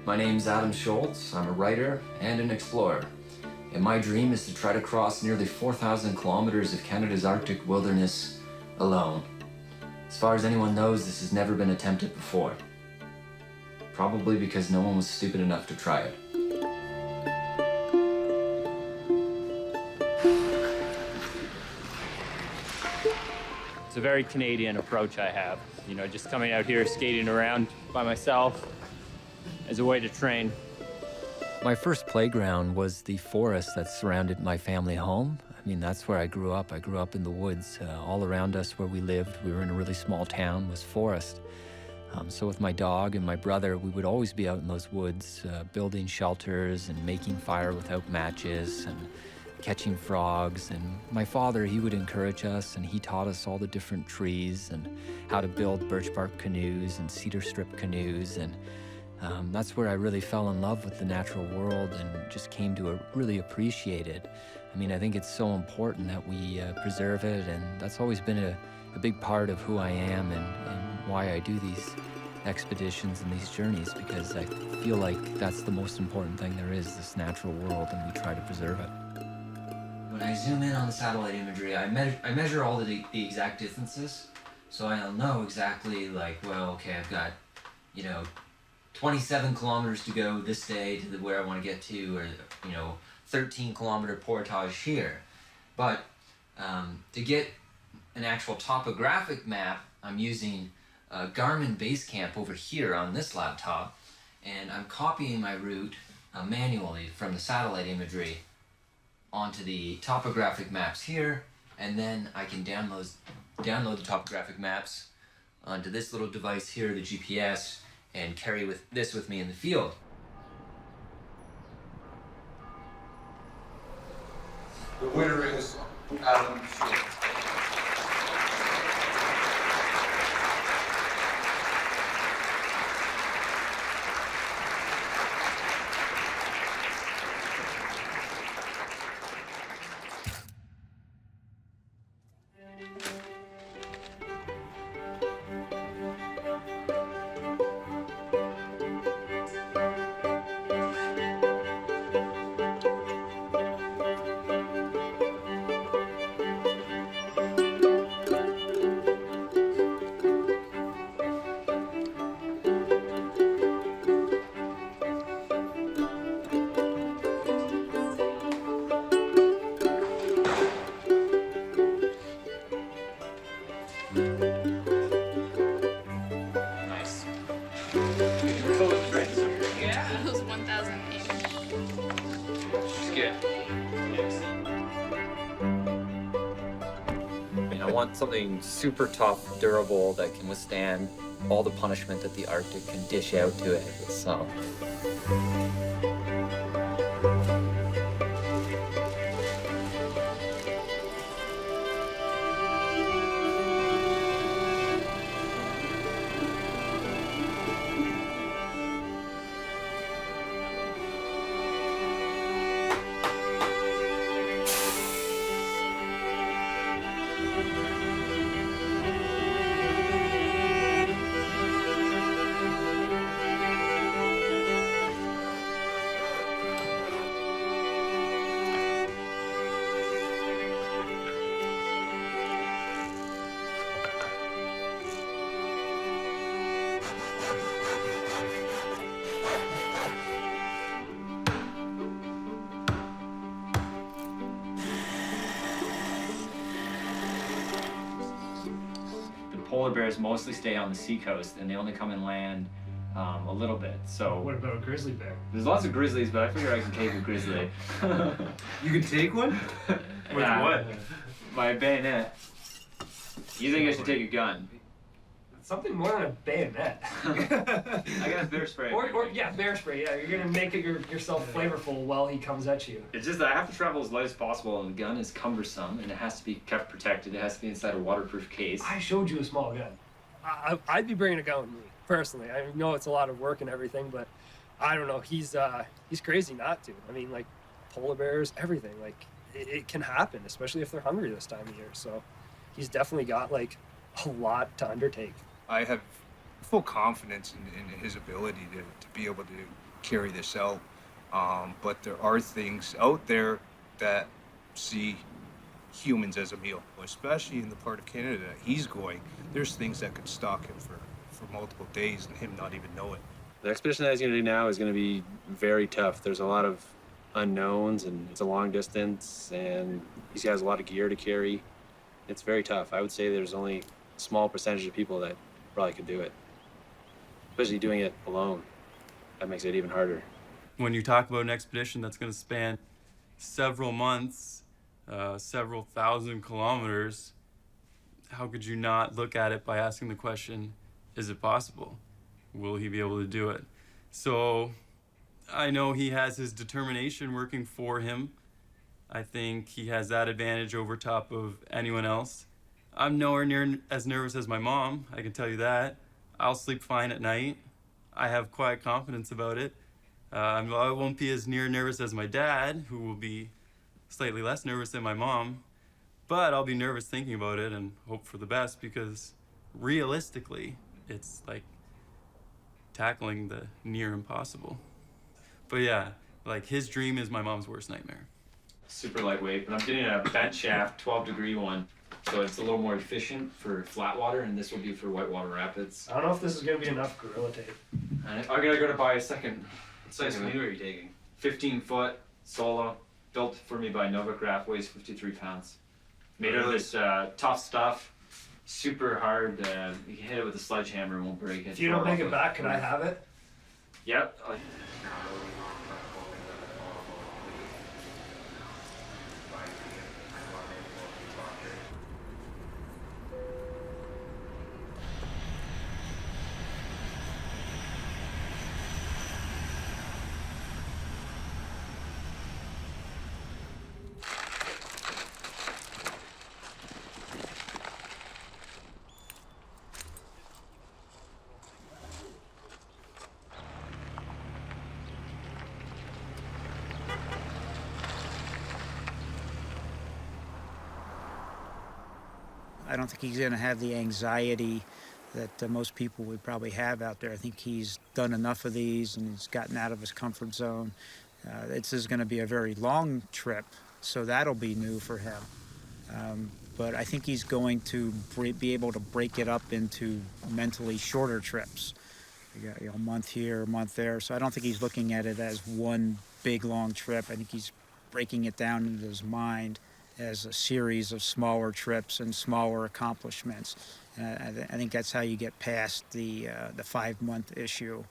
My name's Adam Shoalts. I'm a writer and an explorer. And my dream is to try to cross nearly 4,000 kilometers of Canada's Arctic wilderness alone. As far as anyone knows, this has never been attempted before. Probably because no one was stupid enough to try it. It's a very Canadian approach I have. You know, just coming out here, skating around by myself as a way to train. My first playground was the forest that surrounded my family home. I mean, that's where I grew up. I grew up in the woods. All around us where we lived, we were in a really small town, was forest. So with my dog and my brother, we would always be out in those woods, building shelters and making fire without matches and catching frogs. And my father, he would encourage us, and he taught us all the different trees and how to build birch bark canoes and cedar strip canoes. And that's where I really fell in love with the natural world and just came to really appreciate it. I mean, I think it's so important that we preserve it, and that's always been a big part of who I am and why I do these expeditions and these journeys, because I feel like that's the most important thing there is, this natural world, and we try to preserve it. When I zoom in on the satellite imagery, I measure all the exact distances, so I'll know exactly, like, well, okay, I've got, 27 kilometers to go this day to where I want to get to, or 13-kilometer portage here. But to get an actual topographic map, I'm using Garmin Basecamp over here on this laptop, and I'm copying my route manually from the satellite imagery onto the topographic maps here, and then I can download the topographic maps onto this little device here, the GPS, and carry this with me in the field. The winner is Adam Shoalts. Nice. Yeah, it was 1,008. She's good. I want something super tough, durable, that can withstand all the punishment that the Arctic can dish out to it. So. Polar bears mostly stay on the seacoast, and they only come inland a little bit. So What about a grizzly bear? there's lots of grizzlies, but I figure I can take a grizzly. You can take one? With Yeah. what? My bayonet. You think I should take a gun? Something more than a bayonet. I got a bear spray. or yeah, bear spray. Yeah, you're gonna make it yourself flavorful while he comes at you. It's just that I have to travel as light as possible, and the gun is cumbersome, and it has to be kept protected. It has to be inside a waterproof case. I showed you a small gun. I'd be bringing a gun with me personally. I know it's a lot of work and everything, but I don't know. He's crazy not to. I mean, like polar bears, everything. Like it can happen, especially if they're hungry this time of year. So he's definitely got like a lot to undertake. I have full confidence in his ability to be able to carry this out. But there are things out there that see humans as a meal, especially in the part of Canada that he's going. There's things that could stalk him for multiple days and him not even know it. The expedition that he's going to do now is going to be very tough. There's a lot of unknowns, and it's a long distance, and he has a lot of gear to carry. It's very tough. I would say there's only a small percentage of people that probably could do it, especially doing it alone. That makes it even harder. When you talk about an expedition that's going to span several months, several thousand kilometers, how could you not look at it by asking the question, is it possible? Will he be able to do it? So I know he has his determination working for him. I think he has that advantage over top of anyone else. I'm nowhere near as nervous as my mom, I can tell you that. I'll sleep fine at night. I have quiet confidence about it. I won't be as near nervous as my dad, who will be slightly less nervous than my mom, but I'll be nervous thinking about it and hope for the best, because realistically, it's like tackling the near impossible. But yeah, like his dream is my mom's worst nightmare. Super lightweight, but I'm getting a bent shaft, 12-degree one, so it's a little more efficient for flat water, and this will be for whitewater rapids. I don't know if this is going to be enough Gorilla Tape. And I gotta go to buy a second. What size canoe are you taking? 15-foot solo, built for me by Novacraft, weighs 53 pounds. Made out of this tough stuff, super hard. You can hit it with a sledgehammer, it won't break it. If you don't make it back, can I have it? Yep. I don't think he's going to have the anxiety that most people would probably have out there. I think he's done enough of these and he's gotten out of his comfort zone. This is going to be a very long trip, so that'll be new for him. But I think he's going to be able to break it up into mentally shorter trips. You got, a month here, a month there. So I don't think he's looking at it as one big long trip. I think he's breaking it down into his mind as a series of smaller trips and smaller accomplishments. I think that's how you get past the 5-month issue,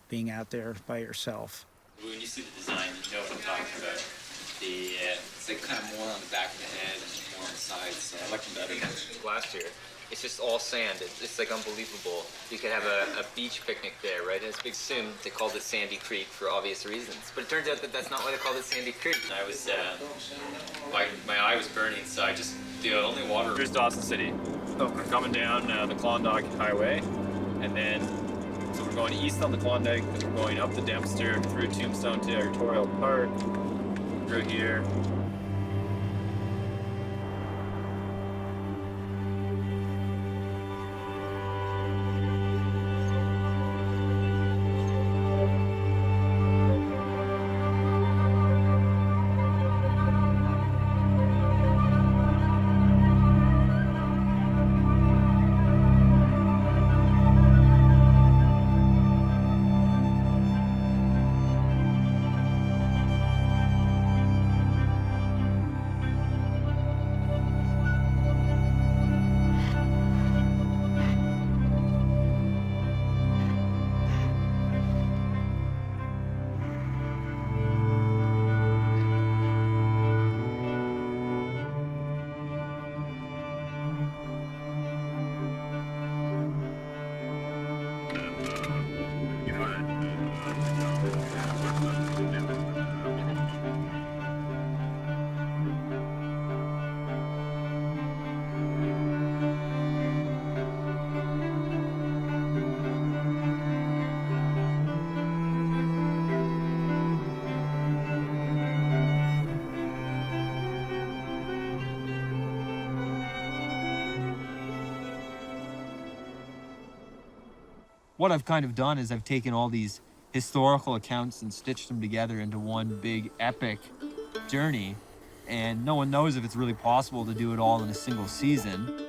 being out there by yourself. When you see the design, you know what I'm talking about. It's like kind of more on the back of the head and more on the sides. I like them better. Last year, it's just all sand. It's like unbelievable. You could have a beach picnic there, right? And it's big sim. They called it Sandy Creek for obvious reasons. But it turns out that that's not why they called it Sandy Creek. I was, my eye was burning, so the only water. Here's Dawson City. Okay. We're coming down the Klondike Highway, and then so we're going east on the Klondike, then we're going up the Dempster through Tombstone Territorial Park, through here. What I've kind of done is I've taken all these historical accounts and stitched them together into one big epic journey. And no one knows if it's really possible to do it all in a single season.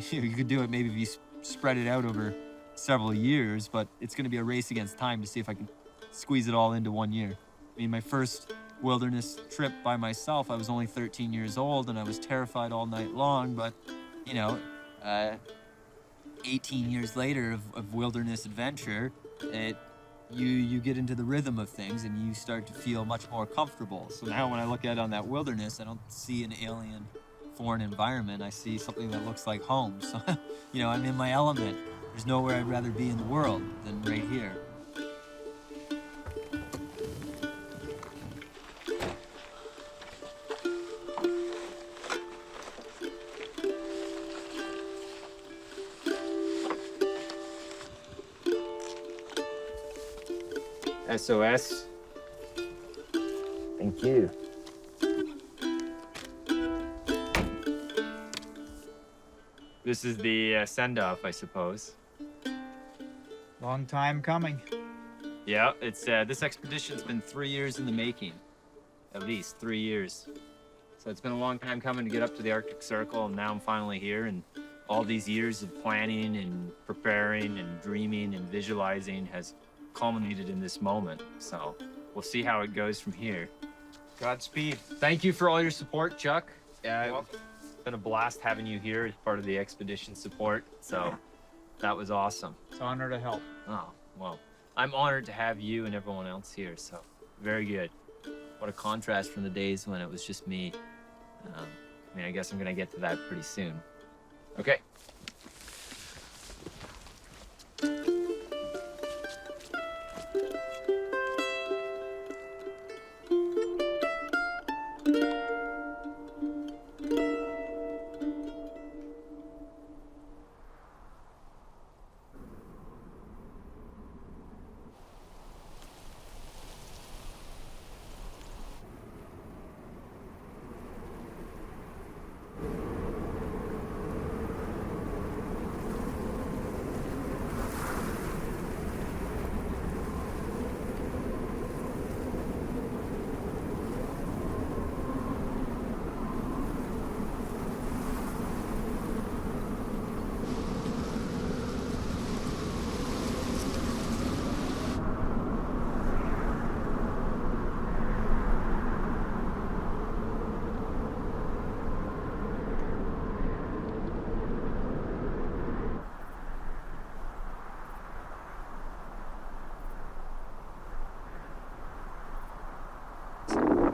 You could do it maybe if you spread it out over several years, but it's going to be a race against time to see if I can squeeze it all into 1 year. I mean, my first wilderness trip by myself, I was only 13 years old and I was terrified all night long, but, you know, 18 years later of wilderness adventure, you get into the rhythm of things and you start to feel much more comfortable. So now when I look out on that wilderness, I don't see an alien foreign environment. I see something that looks like home. So, you know, I'm in my element. There's nowhere I'd rather be in the world than right here. SOS. Thank you. This is the send-off, I suppose. Long time coming. Yeah, it's this expedition's been 3 years in the making. At least 3 years. So it's been a long time coming to get up to the Arctic Circle, and now I'm finally here, and all these years of planning and preparing and dreaming and visualizing has culminated in this moment. So we'll see how it goes from here. Godspeed. Thank you for all your support, Chuck. It's been a blast having you here as part of the expedition support. So that was awesome. It's an honor to help. Oh, well, I'm honored to have you and everyone else here. So very good. What a contrast from the days when it was just me. I mean, I guess I'm gonna get to that pretty soon. Okay.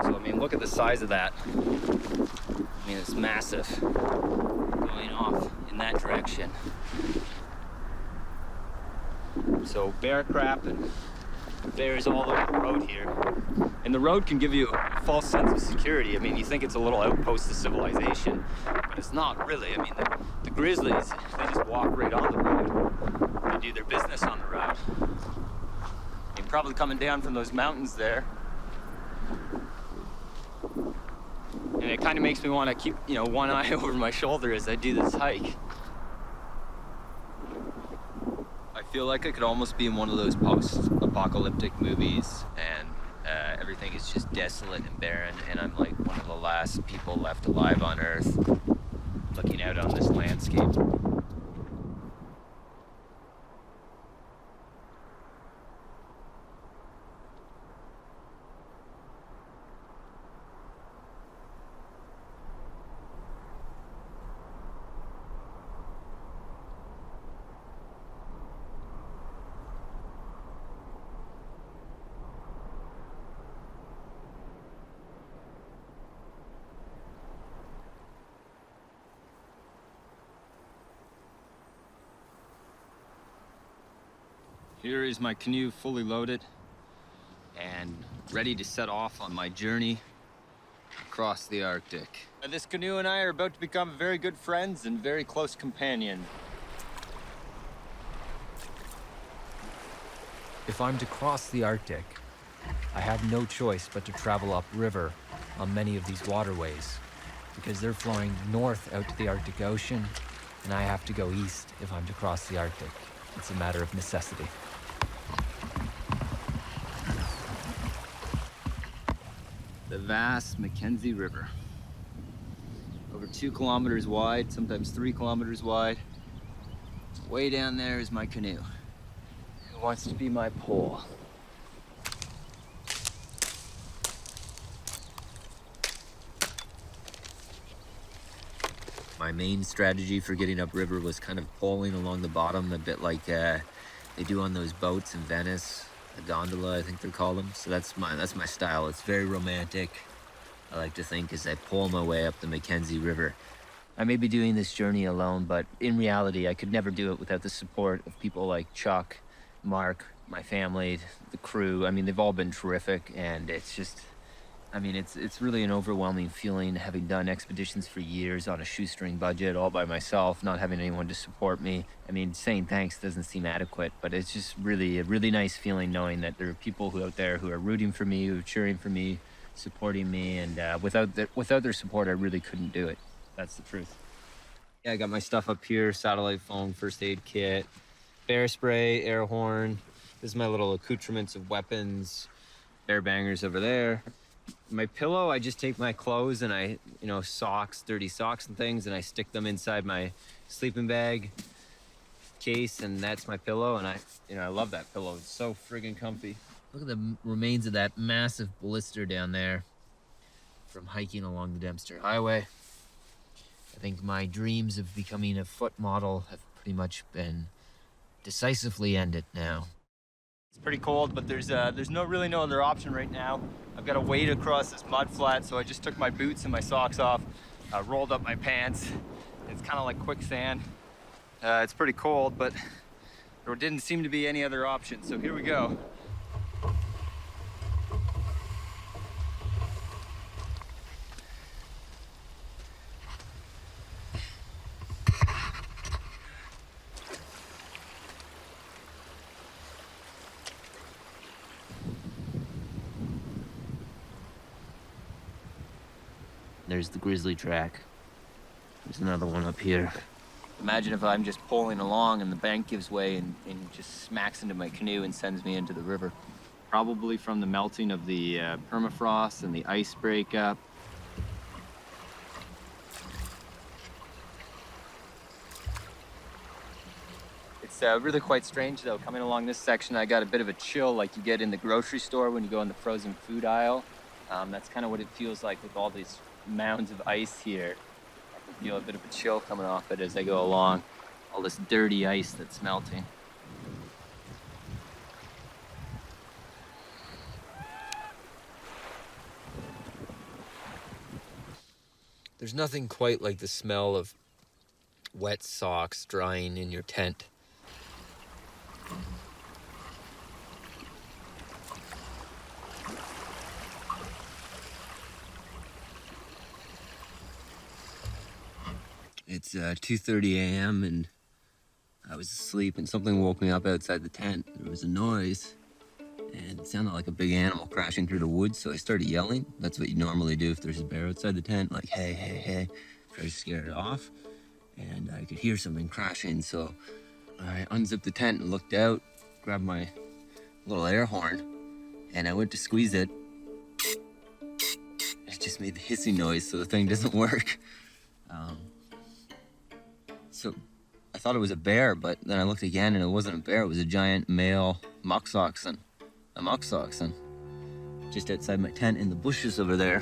So, I mean, look at the size of that. I mean, it's massive. Going off in that direction. So, bear crap and bears all over the road here. And the road can give you a false sense of security. I mean, you think it's a little outpost of civilization, but it's not really. I mean, the grizzlies, they just walk right on the road. They do their business on the route. You're probably coming down from those mountains there. And it kind of makes me want to keep, you know, one eye over my shoulder as I do this hike. I feel like I could almost be in one of those post-apocalyptic movies, and everything is just desolate and barren, and I'm like one of the last people left alive on Earth, looking out on this landscape. Here is my canoe fully loaded and ready to set off on my journey across the Arctic. This canoe and I are about to become very good friends and very close companions. If I'm to cross the Arctic, I have no choice but to travel upriver on many of these waterways because they're flowing north out to the Arctic Ocean, and I have to go east if I'm to cross the Arctic. It's a matter of necessity. The vast Mackenzie River. Over 2 kilometers wide, sometimes 3 kilometers wide. Way down there is my canoe. It wants to be my pole. My main strategy for getting upriver was kind of poling along the bottom, a bit like they do on those boats in Venice, a gondola, I think they're called them. So that's my style. It's very romantic, I like to think, as I pole my way up the Mackenzie River. I may be doing this journey alone, but in reality, I could never do it without the support of people like Chuck, Mark, my family, the crew. I mean, they've all been terrific, and it's just, I mean, it's really an overwhelming feeling, having done expeditions for years on a shoestring budget all by myself, not having anyone to support me. I mean, saying thanks doesn't seem adequate, but it's just really a really nice feeling knowing that there are people out there who are rooting for me, who are cheering for me, supporting me, and without their support, I really couldn't do it. That's the truth. Yeah, I got my stuff up here: satellite phone, first aid kit, bear spray, air horn. This is my little accoutrements of weapons, bear bangers over there. My pillow, I just take my clothes and I, socks, dirty socks and things, and I stick them inside my sleeping bag case, and that's my pillow. And I love that pillow. It's so friggin' comfy. Look at the remains of that massive blister down there from hiking along the Dempster Highway. I think my dreams of becoming a foot model have pretty much been decisively ended now. It's pretty cold, but there's really no other option right now. I've got to wade across this mud flat, so I just took my boots and my socks off, rolled up my pants. It's kind of like quicksand. It's pretty cold, but there didn't seem to be any other option, so here we go. There's the grizzly track. There's another one up here. Imagine if I'm just poling along and the bank gives way and just smacks into my canoe and sends me into the river. Probably from the melting of the permafrost and the ice breakup. It's really quite strange though. Coming along this section, I got a bit of a chill like you get in the grocery store when you go in the frozen food aisle. That's kind of what it feels like with all these mounds of ice here. I can feel a bit of a chill coming off it as I go along. All this dirty ice that's melting. There's nothing quite like the smell of wet socks drying in your tent. It's 2:30 a.m. and I was asleep and something woke me up outside the tent. There was a noise and it sounded like a big animal crashing through the woods, so I started yelling. That's what you normally do if there's a bear outside the tent, like hey, hey, hey, try to scare it off. And I could hear something crashing, so I unzipped the tent and looked out, grabbed my little air horn, and I went to squeeze it. It just made the hissing noise, so the thing doesn't work. So I thought it was a bear, but then I looked again and it wasn't a bear. It was a giant male musk oxen, just outside my tent in the bushes over there.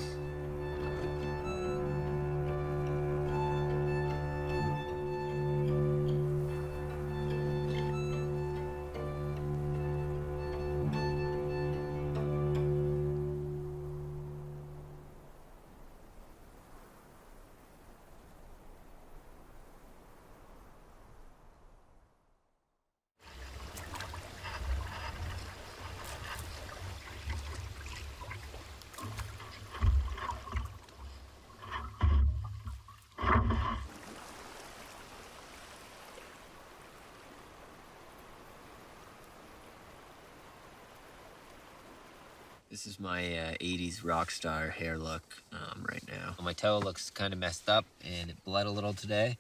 This is my 80s rock star hair look right now. My toe looks kind of messed up and it bled a little today.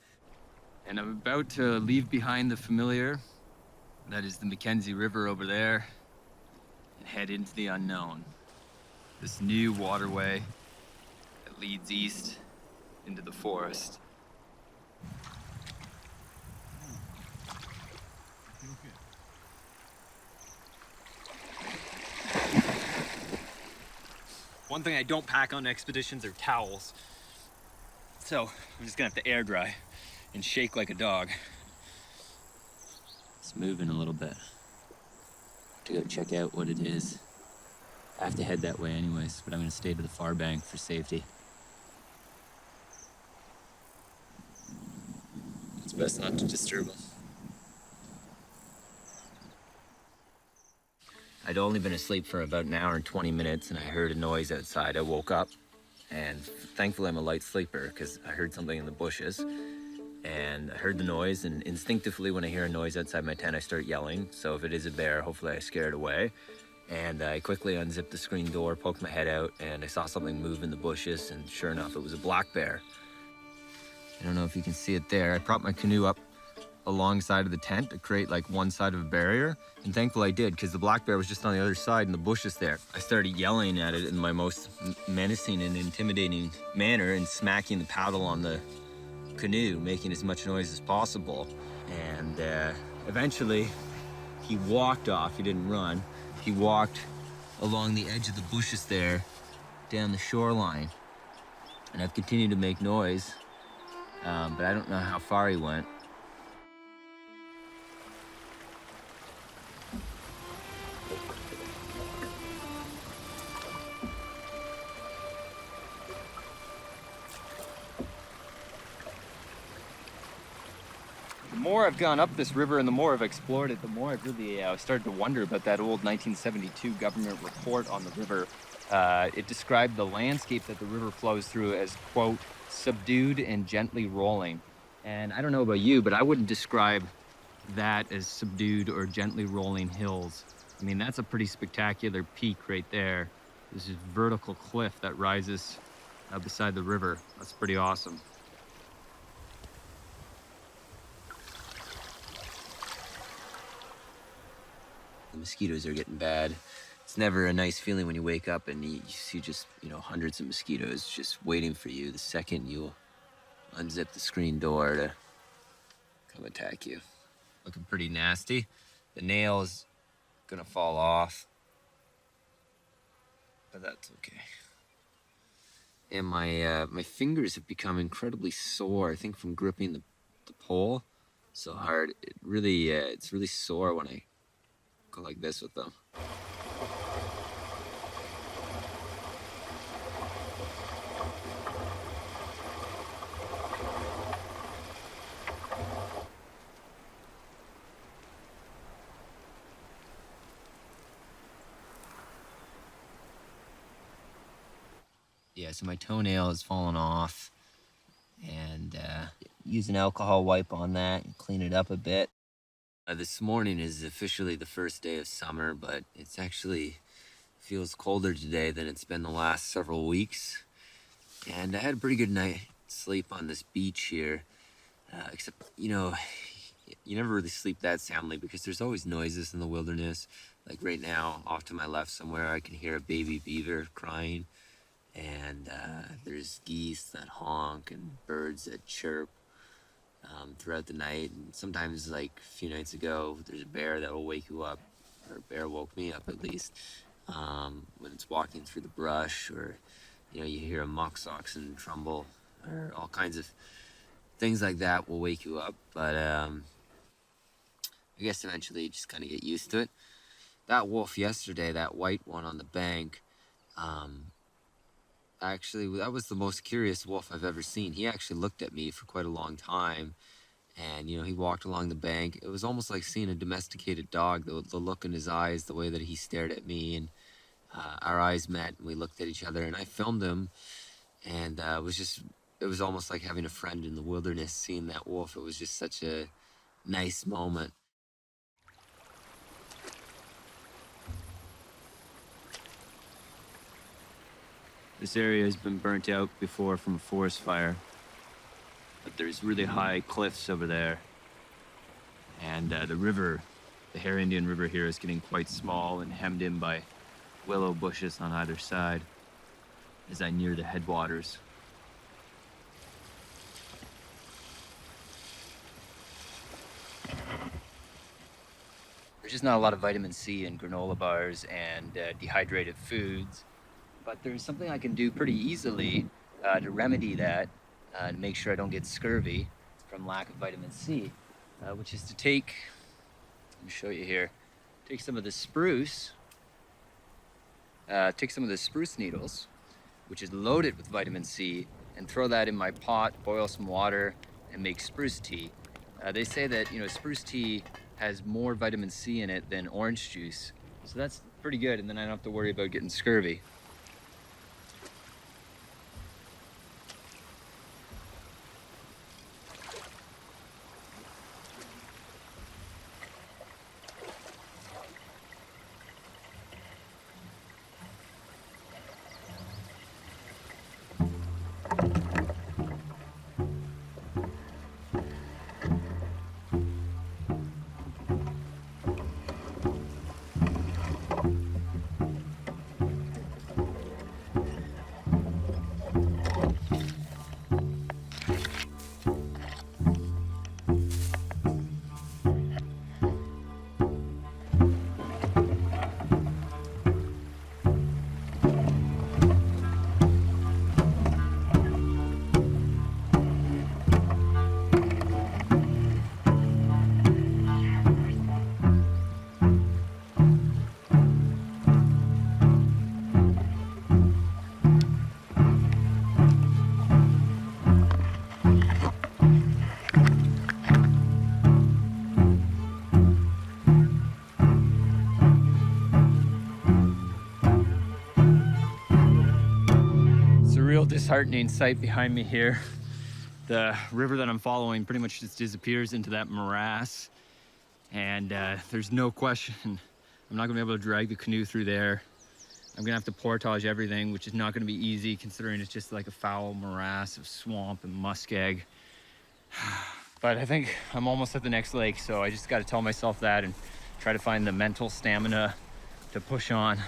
And I'm about to leave behind the familiar, that is the Mackenzie River over there, and head into the unknown. this new waterway that leads east into the forest. One thing I don't pack on expeditions are towels. So I'm just gonna have to air dry and shake like a dog. It's moving a little bit. To go check out what it is. I have to head that way anyways, but I'm gonna stay to the far bank for safety. It's best not to disturb them. I'd only been asleep for about an hour and 20 minutes, and I heard a noise outside. I woke up, and thankfully I'm a light sleeper because I heard something in the bushes. And I heard the noise, and instinctively when I hear a noise outside my tent, I start yelling. So if it is a bear, hopefully I scare it away. And I quickly unzipped the screen door, poked my head out, and I saw something move in the bushes, and sure enough, it was a black bear. I don't know if you can see it there. I propped my canoe up alongside of the tent to create like one side of a barrier, and thankfully I did, because the black bear was just on the other side in the bushes there. I started yelling at it in my most menacing and intimidating manner and smacking the paddle on the canoe, making as much noise as possible. And eventually he walked off. He didn't run. He walked along the edge of the bushes there down the shoreline, and I've continued to make noise, but I don't know how far he went. The more I've gone up this river and the more I've explored it, the more I've really started to wonder about that old 1972 government report on the river. It described the landscape that the river flows through as, quote, subdued and gently rolling. And I don't know about you, but I wouldn't describe that as subdued or gently rolling hills. I mean, that's a pretty spectacular peak right there. There's this vertical cliff that rises beside the river. That's pretty awesome. The mosquitoes are getting bad. It's never a nice feeling when you wake up and you see just, hundreds of mosquitoes just waiting for you the second you'll unzip the screen door to come attack you. Looking pretty nasty. The nail is gonna fall off, but that's okay. And my fingers have become incredibly sore, I think from gripping the pole so hard. It's really sore when I go like this with them. Yeah, so my toenail has fallen off, and use an alcohol wipe on that and clean it up a bit. This morning is officially the first day of summer, but it's actually feels colder today than it's been the last several weeks. And I had a pretty good night's sleep on this beach here, except, you never really sleep that soundly because there's always noises in the wilderness. Like right now, off to my left somewhere, I can hear a baby beaver crying, and there's geese that honk and birds that chirp throughout the night. And sometimes, like a few nights ago, there's a bear that will wake you up, or a bear woke me up at least, when it's walking through the brush, or you hear a musk oxen trumble, or all kinds of things like that will wake you up. But I guess eventually you just kind of get used to it. That wolf yesterday, that white one on the bank, actually, that was the most curious wolf I've ever seen. He actually looked at me for quite a long time, and he walked along the bank. It was almost like seeing a domesticated dog. The look in his eyes, the way that he stared at me, and our eyes met, and we looked at each other, and I filmed him, and it was almost like having a friend in the wilderness, seeing that wolf. It was just such a nice moment. This area has been burnt out before from a forest fire, but there's really high cliffs over there, and the river, the Hare Indian River here, is getting quite small and hemmed in by willow bushes on either side as I near the headwaters. There's just not a lot of vitamin C in granola bars and dehydrated foods, but there's something I can do pretty easily to remedy that and make sure I don't get scurvy from lack of vitamin C, which is to take, let me show you here, take some of the spruce needles, which is loaded with vitamin C, and throw that in my pot, boil some water, and make spruce tea. They say that, you know, spruce tea has more vitamin C in it than orange juice. So that's pretty good, and then I don't have to worry about getting scurvy. Disheartening sight behind me here. The river that I'm following pretty much just disappears into that morass, and there's no question I'm not gonna be able to drag the canoe through there. I'm gonna have to portage everything, which is not gonna be easy considering it's just like a foul morass of swamp and muskeg. But I think I'm almost at the next lake, so I just gotta tell myself that and try to find the mental stamina to push on.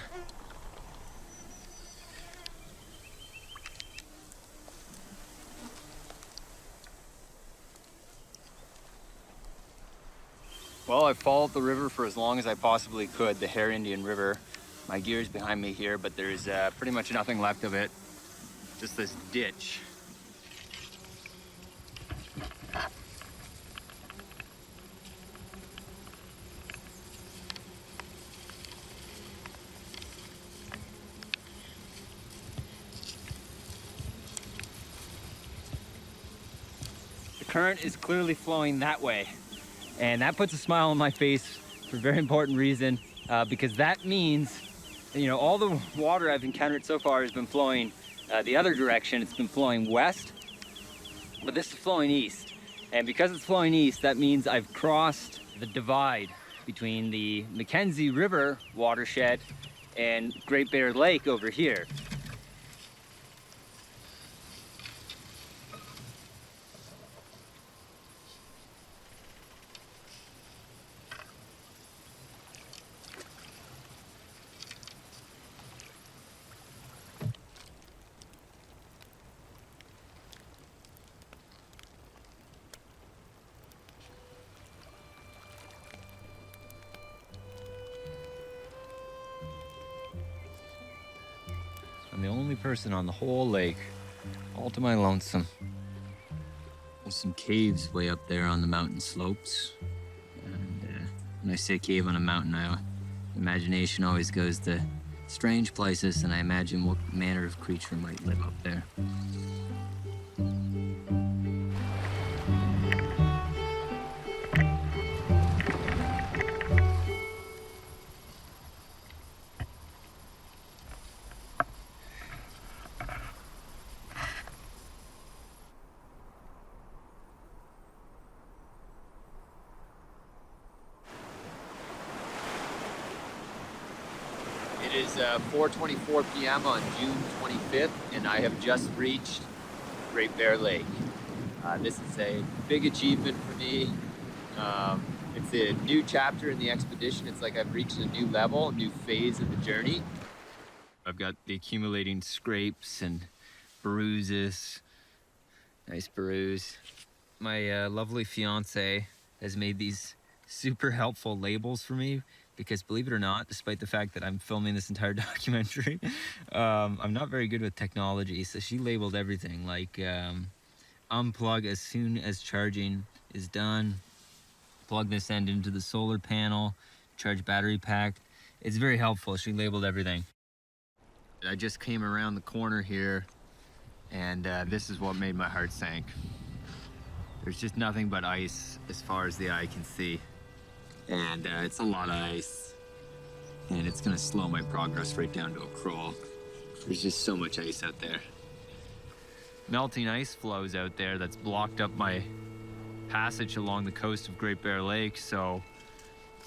Well, I followed the river for as long as I possibly could, the Hare Indian River. My gear's behind me here, but there's pretty much nothing left of it. Just this ditch. The current is clearly flowing that way. And that puts a smile on my face for a very important reason, because that means, you know, all the water I've encountered so far has been flowing the other direction. It's been flowing west, but this is flowing east. And because it's flowing east, that means I've crossed the divide between the Mackenzie River watershed and Great Bear Lake over here. I'm the only person on the whole lake, all to my lonesome. There's some caves way up there on the mountain slopes. And when I say cave on a mountain, imagination always goes to strange places, and I imagine what manner of creature might live up there. It is 4:24 p.m. on June 25th, and I have just reached Great Bear Lake. This is a big achievement for me. It's a new chapter in the expedition. It's like I've reached a new level, a new phase of the journey. I've got the accumulating scrapes and bruises. Nice bruise. My lovely fiance has made these super helpful labels for me because, believe it or not, despite the fact that I'm filming this entire documentary, I'm not very good with technology. So she labeled everything like unplug as soon as charging is done, plug this end into the solar panel, charge battery pack. It's very helpful. She labeled everything. I just came around the corner here, and this is what made my heart sink. There's just nothing but ice as far as the eye can see. And it's a lot of ice. And it's gonna slow my progress right down to a crawl. There's just so much ice out there. Melting ice flows out there that's blocked up my passage along the coast of Great Bear Lake, so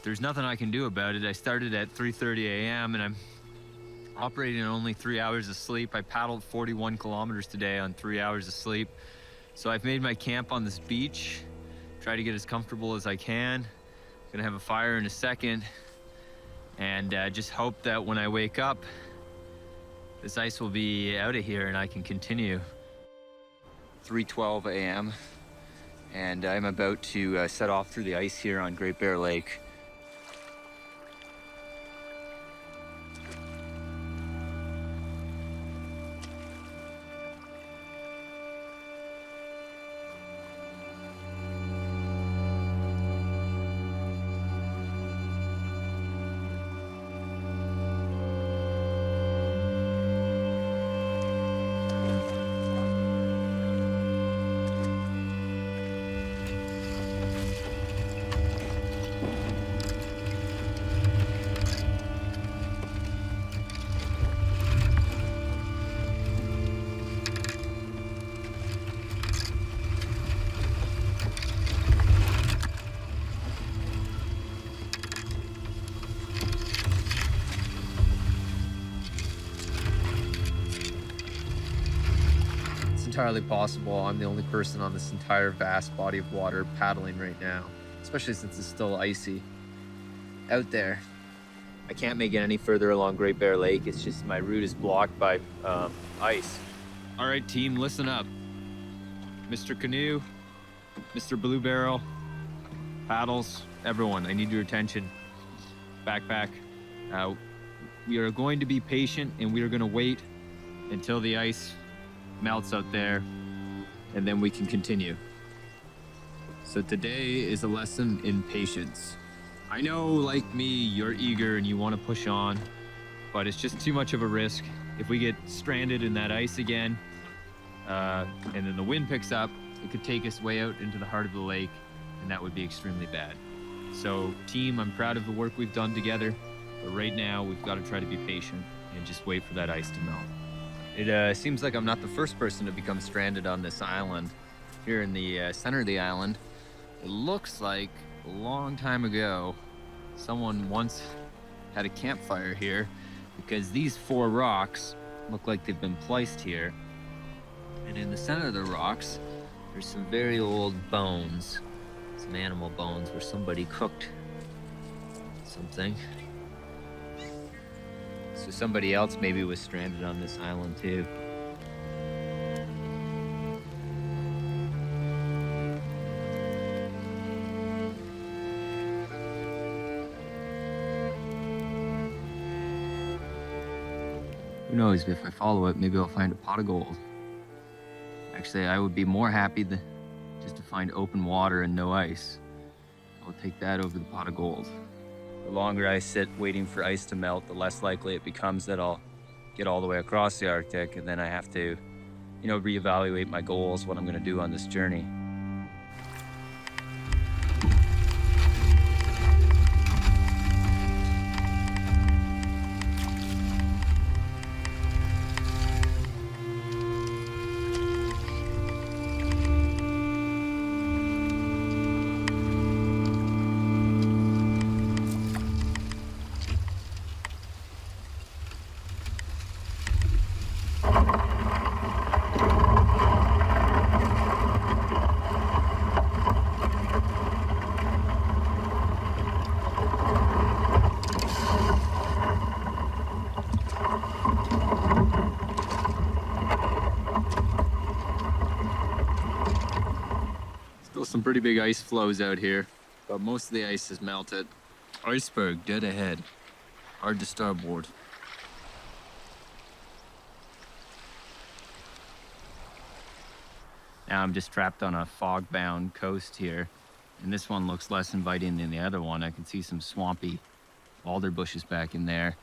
there's nothing I can do about it. I started at 3:30 a.m. and I'm operating on only 3 hours of sleep. I paddled 41 kilometers today on 3 hours of sleep. So I've made my camp on this beach, try to get as comfortable as I can. Gonna have a fire in a second, and just hope that when I wake up, this ice will be out of here and I can continue. 3:12 a.m. and I'm about to set off through the ice here on Great Bear Lake. Entirely possible. I'm the only person on this entire vast body of water paddling right now, especially since it's still icy out there. I can't make it any further along Great Bear Lake. It's just my route is blocked by ice. All right, team, listen up. Mr. Canoe, Mr. Blue Barrel, paddles, everyone, I need your attention. Backpack. We are going to be patient and we are going to wait until the ice melts out there, and then we can continue. So today is a lesson in patience. I know, like me, you're eager and you want to push on, but it's just too much of a risk. If we get stranded in that ice again, and then the wind picks up, it could take us way out into the heart of the lake, and that would be extremely bad. So team, I'm proud of the work we've done together, but right now we've got to try to be patient and just wait for that ice to melt. It seems like I'm not the first person to become stranded on this island. Here in the center of the island, it looks like a long time ago, someone once had a campfire here because these 4 rocks look like they've been placed here. And in the center of the rocks, there's some very old bones, some animal bones where somebody cooked something. So somebody else maybe was stranded on this island too. Who knows, if I follow it, maybe I'll find a pot of gold. Actually, I would be more happy just to find open water and no ice. I'll take that over the pot of gold. The longer I sit waiting for ice to melt, the less likely it becomes that I'll get all the way across the Arctic, and then I have to, reevaluate my goals, what I'm going to do on this journey. Some pretty big ice flows out here, but most of the ice is melted. Iceberg dead ahead. Hard to starboard. Now I'm just trapped on a fog-bound coast here, and this one looks less inviting than the other one. I can see some swampy alder bushes back in there.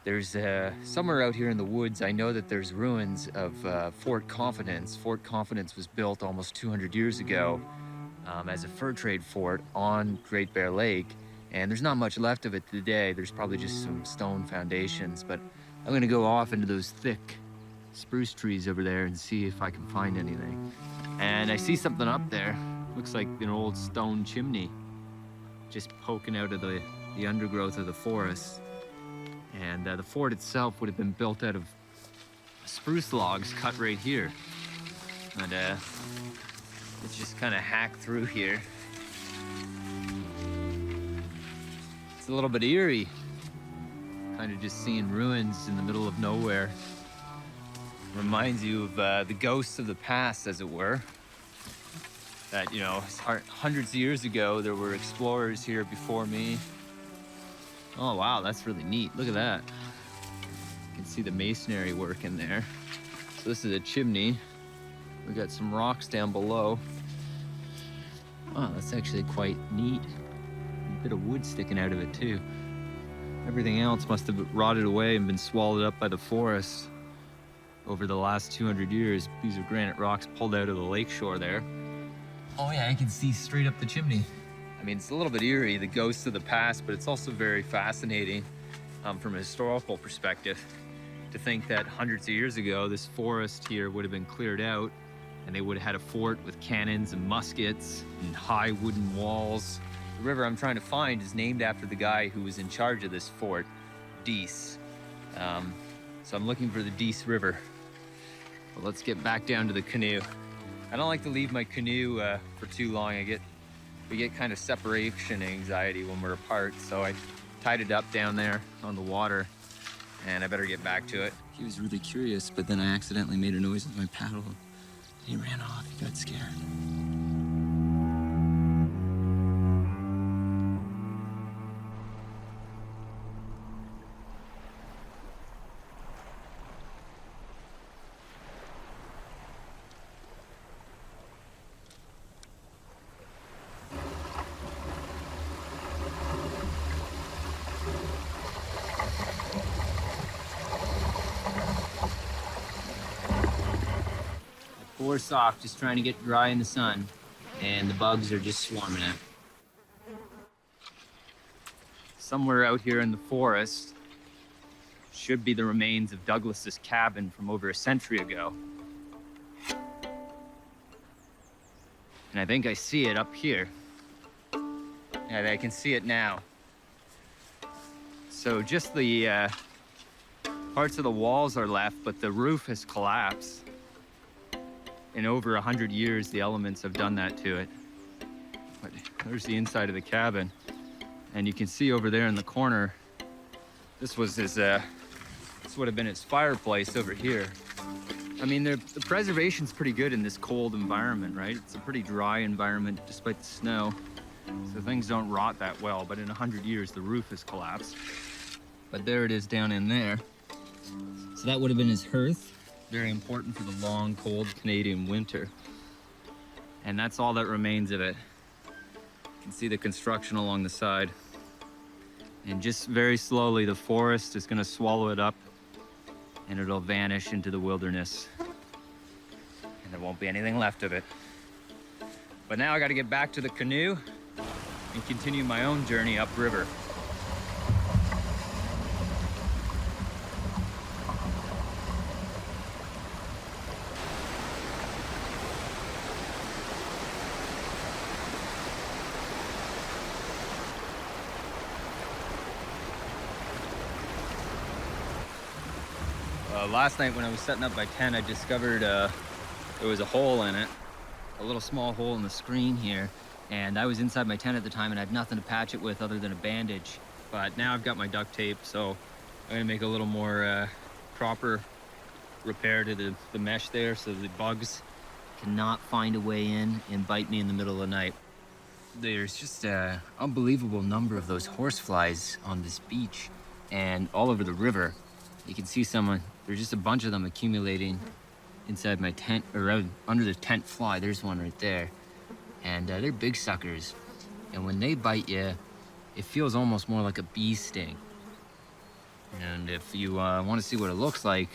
There's somewhere out here in the woods, I know that there's ruins of Fort Confidence. Fort Confidence was built almost 200 years ago as a fur trade fort on Great Bear Lake, and there's not much left of it today. There's probably just some stone foundations, but I'm gonna go off into those thick spruce trees over there and see if I can find anything. And I see something up there. Looks like an old stone chimney just poking out of the undergrowth of the forest. And the fort itself would have been built out of spruce logs cut right here. And it's just kind of hacked through here. It's a little bit eerie. Kind of just seeing ruins in the middle of nowhere. Reminds you of the ghosts of the past, as it were. That, you know, hundreds of years ago, there were explorers here before me. Oh, wow, that's really neat. Look at that. You can see the masonry work in there. So this is a chimney. We got some rocks down below. Wow, that's actually quite neat. A bit of wood sticking out of it, too. Everything else must have rotted away and been swallowed up by the forest over the last 200 years. These are granite rocks pulled out of the lakeshore there. Oh yeah, I can see straight up the chimney. I mean, it's a little bit eerie, the ghosts of the past, but it's also very fascinating from a historical perspective to think that hundreds of years ago, this forest here would have been cleared out and they would have had a fort with cannons and muskets and high wooden walls. The river I'm trying to find is named after the guy who was in charge of this fort, Dease. So I'm looking for the Dease River. But let's get back down to the canoe. I don't like to leave my canoe for too long. We get kind of separation anxiety when we're apart, so I tied it up down there on the water, and I better get back to it. He was really curious, but then I accidentally made a noise with my paddle. He ran off, he got scared. Four soft, just trying to get dry in the sun, and the bugs are just swarming it. Somewhere out here in the forest should be the remains of Douglas's cabin from over a century ago. And I think I see it up here. Yeah, I can see it now. So just the parts of the walls are left, but the roof has collapsed. In over 100 years, the elements have done that to it. But there's the inside of the cabin. And you can see over there in the corner, this was his, this would have been his fireplace over here. I mean, the preservation's pretty good in this cold environment, right? It's a pretty dry environment despite the snow. So things don't rot that well, but in 100 years, the roof has collapsed. But there it is down in there. So that would have been his hearth. Very important for the long, cold Canadian winter. And that's all that remains of it. You can see the construction along the side. And just very slowly, the forest is gonna swallow it up and it'll vanish into the wilderness. And there won't be anything left of it. But now I gotta get back to the canoe and continue my own journey upriver. Last night when I was setting up my tent, I discovered there was a hole in it, a little small hole in the screen here, and I was inside my tent at the time and I had nothing to patch it with other than a bandage. But now I've got my duct tape, so I'm gonna make a little more proper repair to the mesh there so the bugs cannot find a way in and bite me in the middle of the night. There's just an unbelievable number of those horseflies on this beach and all over the river. You can see there's just a bunch of them accumulating inside my tent, or under the tent fly. There's one right there. And they're big suckers. And when they bite you, it feels almost more like a bee sting. And if you want to see what it looks like,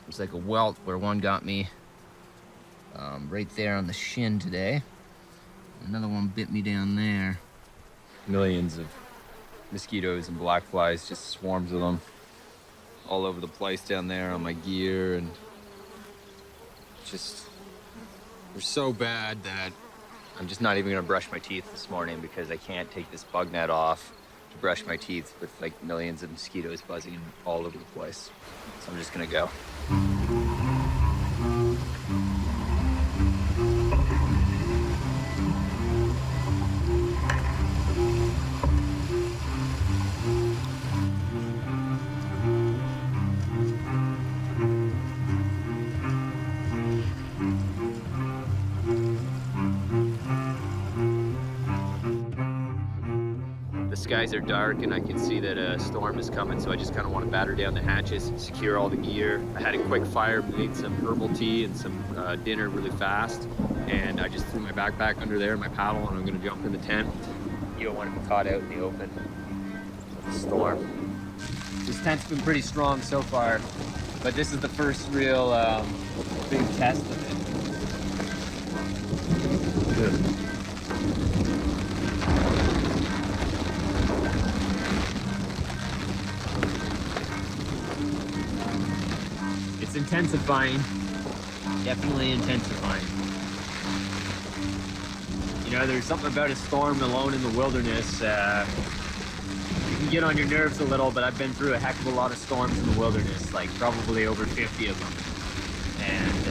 it's like a welt where one got me right there on the shin today. Another one bit me down there. Millions of mosquitoes and black flies, just swarms of them all over the place down there on my gear. And just, they're so bad that I'm just not even gonna brush my teeth this morning because I can't take this bug net off to brush my teeth with like millions of mosquitoes buzzing all over the place. So I'm just gonna go. Skies are dark and I can see that a storm is coming, so I just kind of want to batter down the hatches, secure all the gear. I had a quick fire, made some herbal tea and some dinner really fast, and I just threw my backpack under there, my paddle, and I'm going to jump in the tent. You don't want to be caught out in the open with the storm. This tent's been pretty strong so far, but this is the first real big test of it. Good. It's intensifying, definitely intensifying. You know, there's something about a storm alone in the wilderness. You can get on your nerves a little, but I've been through a heck of a lot of storms in the wilderness, like probably over 50 of them. And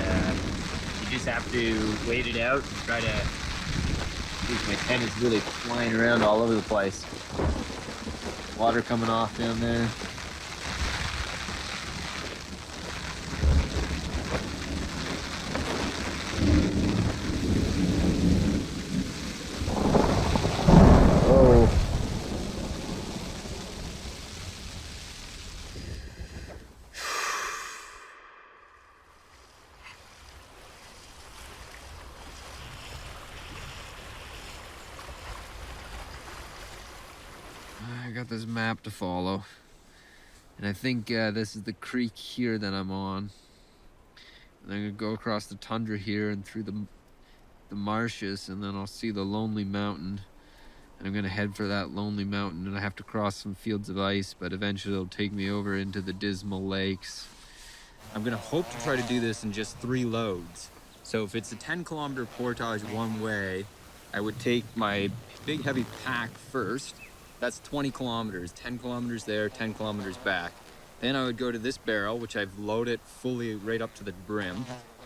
you just have to wait it out and try to... Geez, my tent is really flying around all over the place. Water coming off down there. I got this map to follow, and I think this is the creek here that I'm on. And I'm gonna go across the tundra here and through the marshes, and then I'll see the Lonely Mountain. And I'm gonna head for that Lonely Mountain, and I have to cross some fields of ice, but eventually it'll take me over into the Dismal Lakes. I'm gonna hope to try to do this in just 3 loads. So if it's a 10-kilometer portage one way, I would take my big heavy pack first. That's 20 kilometers, 10 kilometers there, 10 kilometers back. Then I would go to this barrel, which I've loaded fully right up to the brim.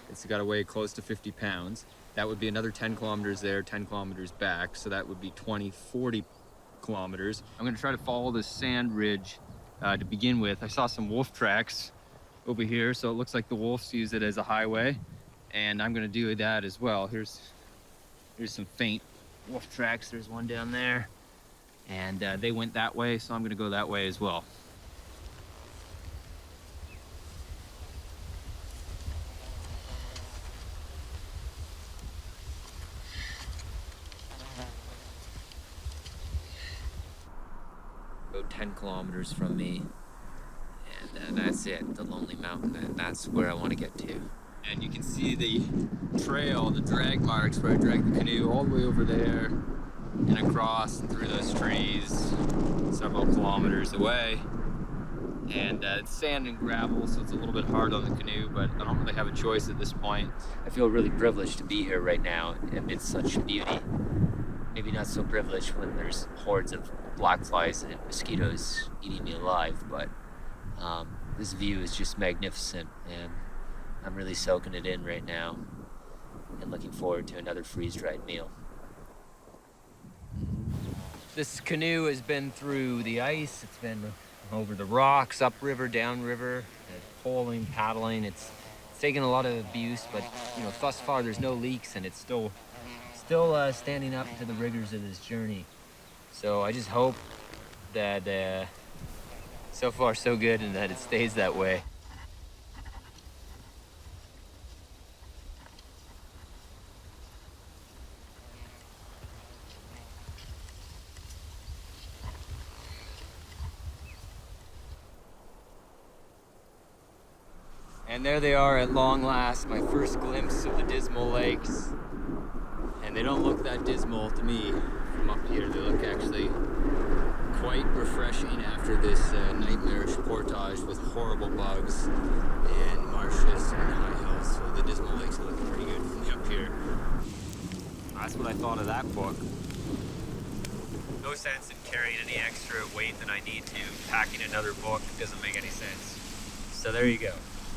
It's got to weigh close to 50 pounds. That would be another 10 kilometers there, 10 kilometers back. So that would be 20, 40 kilometers. I'm gonna try to follow this sand ridge to begin with. I saw some wolf tracks over here, so it looks like the wolves use it as a highway. And I'm gonna do that as well. Here's some faint wolf tracks. There's one down there. And they went that way, so I'm gonna go that way as well. About 10 kilometers from me, and that's it, the Lonely Mountain, and that's where I want to get to. And you can see the trail, the drag marks where I dragged the canoe all the way over there and across and through those trees several kilometers away. And it's sand and gravel, so it's a little bit hard on the canoe, but I don't really have a choice at this point. I feel really privileged to be here right now amidst such beauty. Maybe not so privileged when there's hordes of black flies and mosquitoes eating me alive, but this view is just magnificent, and I'm really soaking it in right now and looking forward to another freeze-dried meal. This canoe has been through the ice, it's been over the rocks, upriver, downriver, poling, paddling. It's taken a lot of abuse, but you know, thus far there's no leaks, and it's still standing up to the rigors of this journey. So I just hope that so far so good, and that it stays that way. And there they are at long last, my first glimpse of the dismal lakes. And they don't look that dismal to me from up here. They look actually quite refreshing after this nightmarish portage with horrible bugs and marshes and high hills. So the dismal lakes are looking pretty good from the up here. That's what I thought of that book. No sense in carrying any extra weight than I need to. Packing another book doesn't make any sense. So there you go.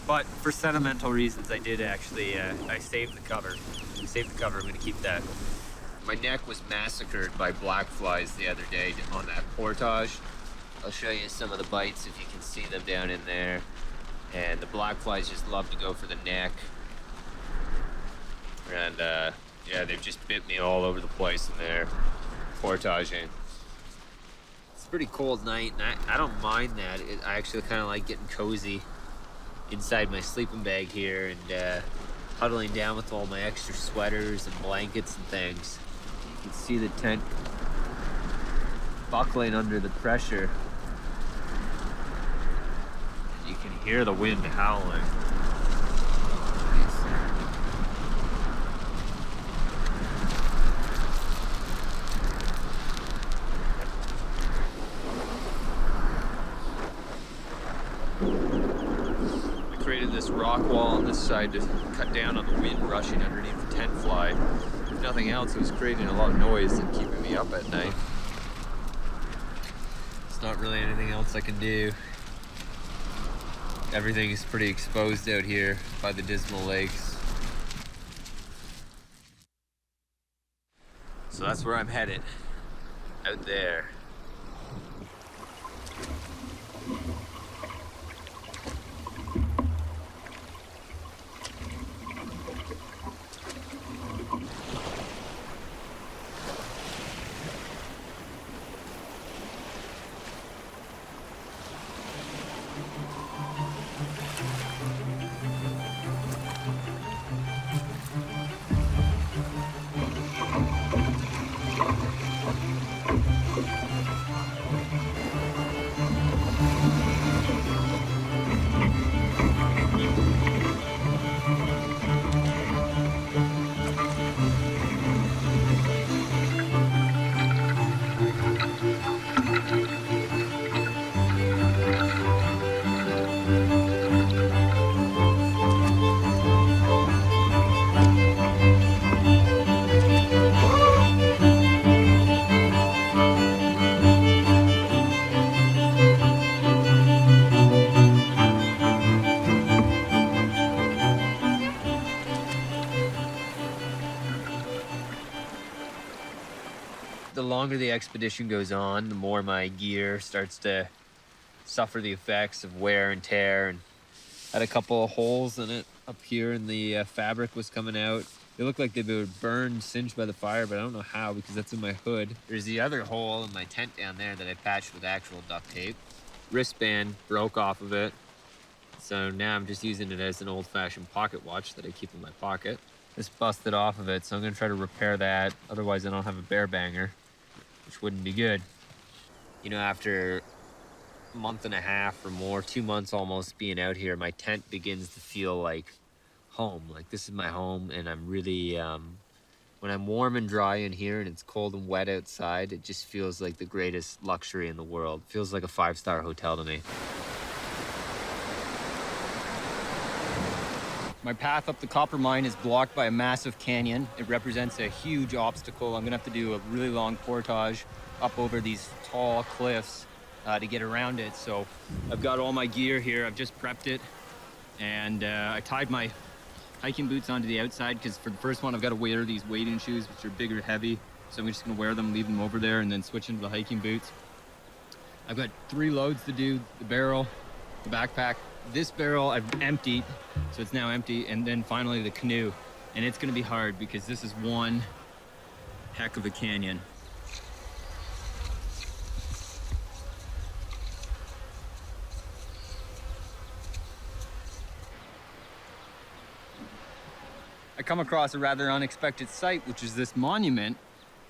But for sentimental reasons, I did actually, I saved the cover. I saved the cover, I'm gonna keep that. My neck was massacred by black flies the other day on that portage. I'll show you some of the bites if you can see them down in there. And the black flies just love to go for the neck. And yeah, they've just bit me all over the place in there, portaging. It's a pretty cold night, and I don't mind that. I actually kind of like getting cozy inside my sleeping bag here and huddling down with all my extra sweaters and blankets and things. You can see the tent buckling under the pressure. You can hear the wind howling. Created this rock wall on this side to cut down on the wind rushing underneath the tent fly. If nothing else, it was creating a lot of noise and keeping me up at night. There's not really anything else I can do. Everything is pretty exposed out here by the dismal lakes. So that's where I'm headed, out there. The longer the expedition goes on, the more my gear starts to suffer the effects of wear and tear, and had a couple of holes in it up here, and the fabric was coming out. They look like they've been burned, singed by the fire, but I don't know how because that's in my hood. There's the other hole in my tent down there that I patched with actual duct tape. Wristband broke off of it, so now I'm just using it as an old-fashioned pocket watch that I keep in my pocket. Just busted off of it, so I'm gonna try to repair that. Otherwise I don't have a bear banger, which wouldn't be good. You know, after a month and a half or more, 2 months almost being out here, my tent begins to feel like home. Like this is my home, and I'm really, when I'm warm and dry in here and it's cold and wet outside, it just feels like the greatest luxury in the world. It feels like a 5-star hotel to me. My path up the copper mine is blocked by a massive canyon. It represents a huge obstacle. I'm gonna have to do a really long portage up over these tall cliffs to get around it. So I've got all my gear here. I've just prepped it. And I tied my hiking boots onto the outside because for the first one, I've got to wear these wading shoes, which are big or heavy. So I'm just gonna wear them, leave them over there, and then switch into the hiking boots. I've got 3 loads to do: the barrel, the backpack, This barrel I've emptied, so it's now empty, and then finally the canoe. And it's gonna be hard because this is one heck of a canyon. I come across a rather unexpected sight, which is this monument.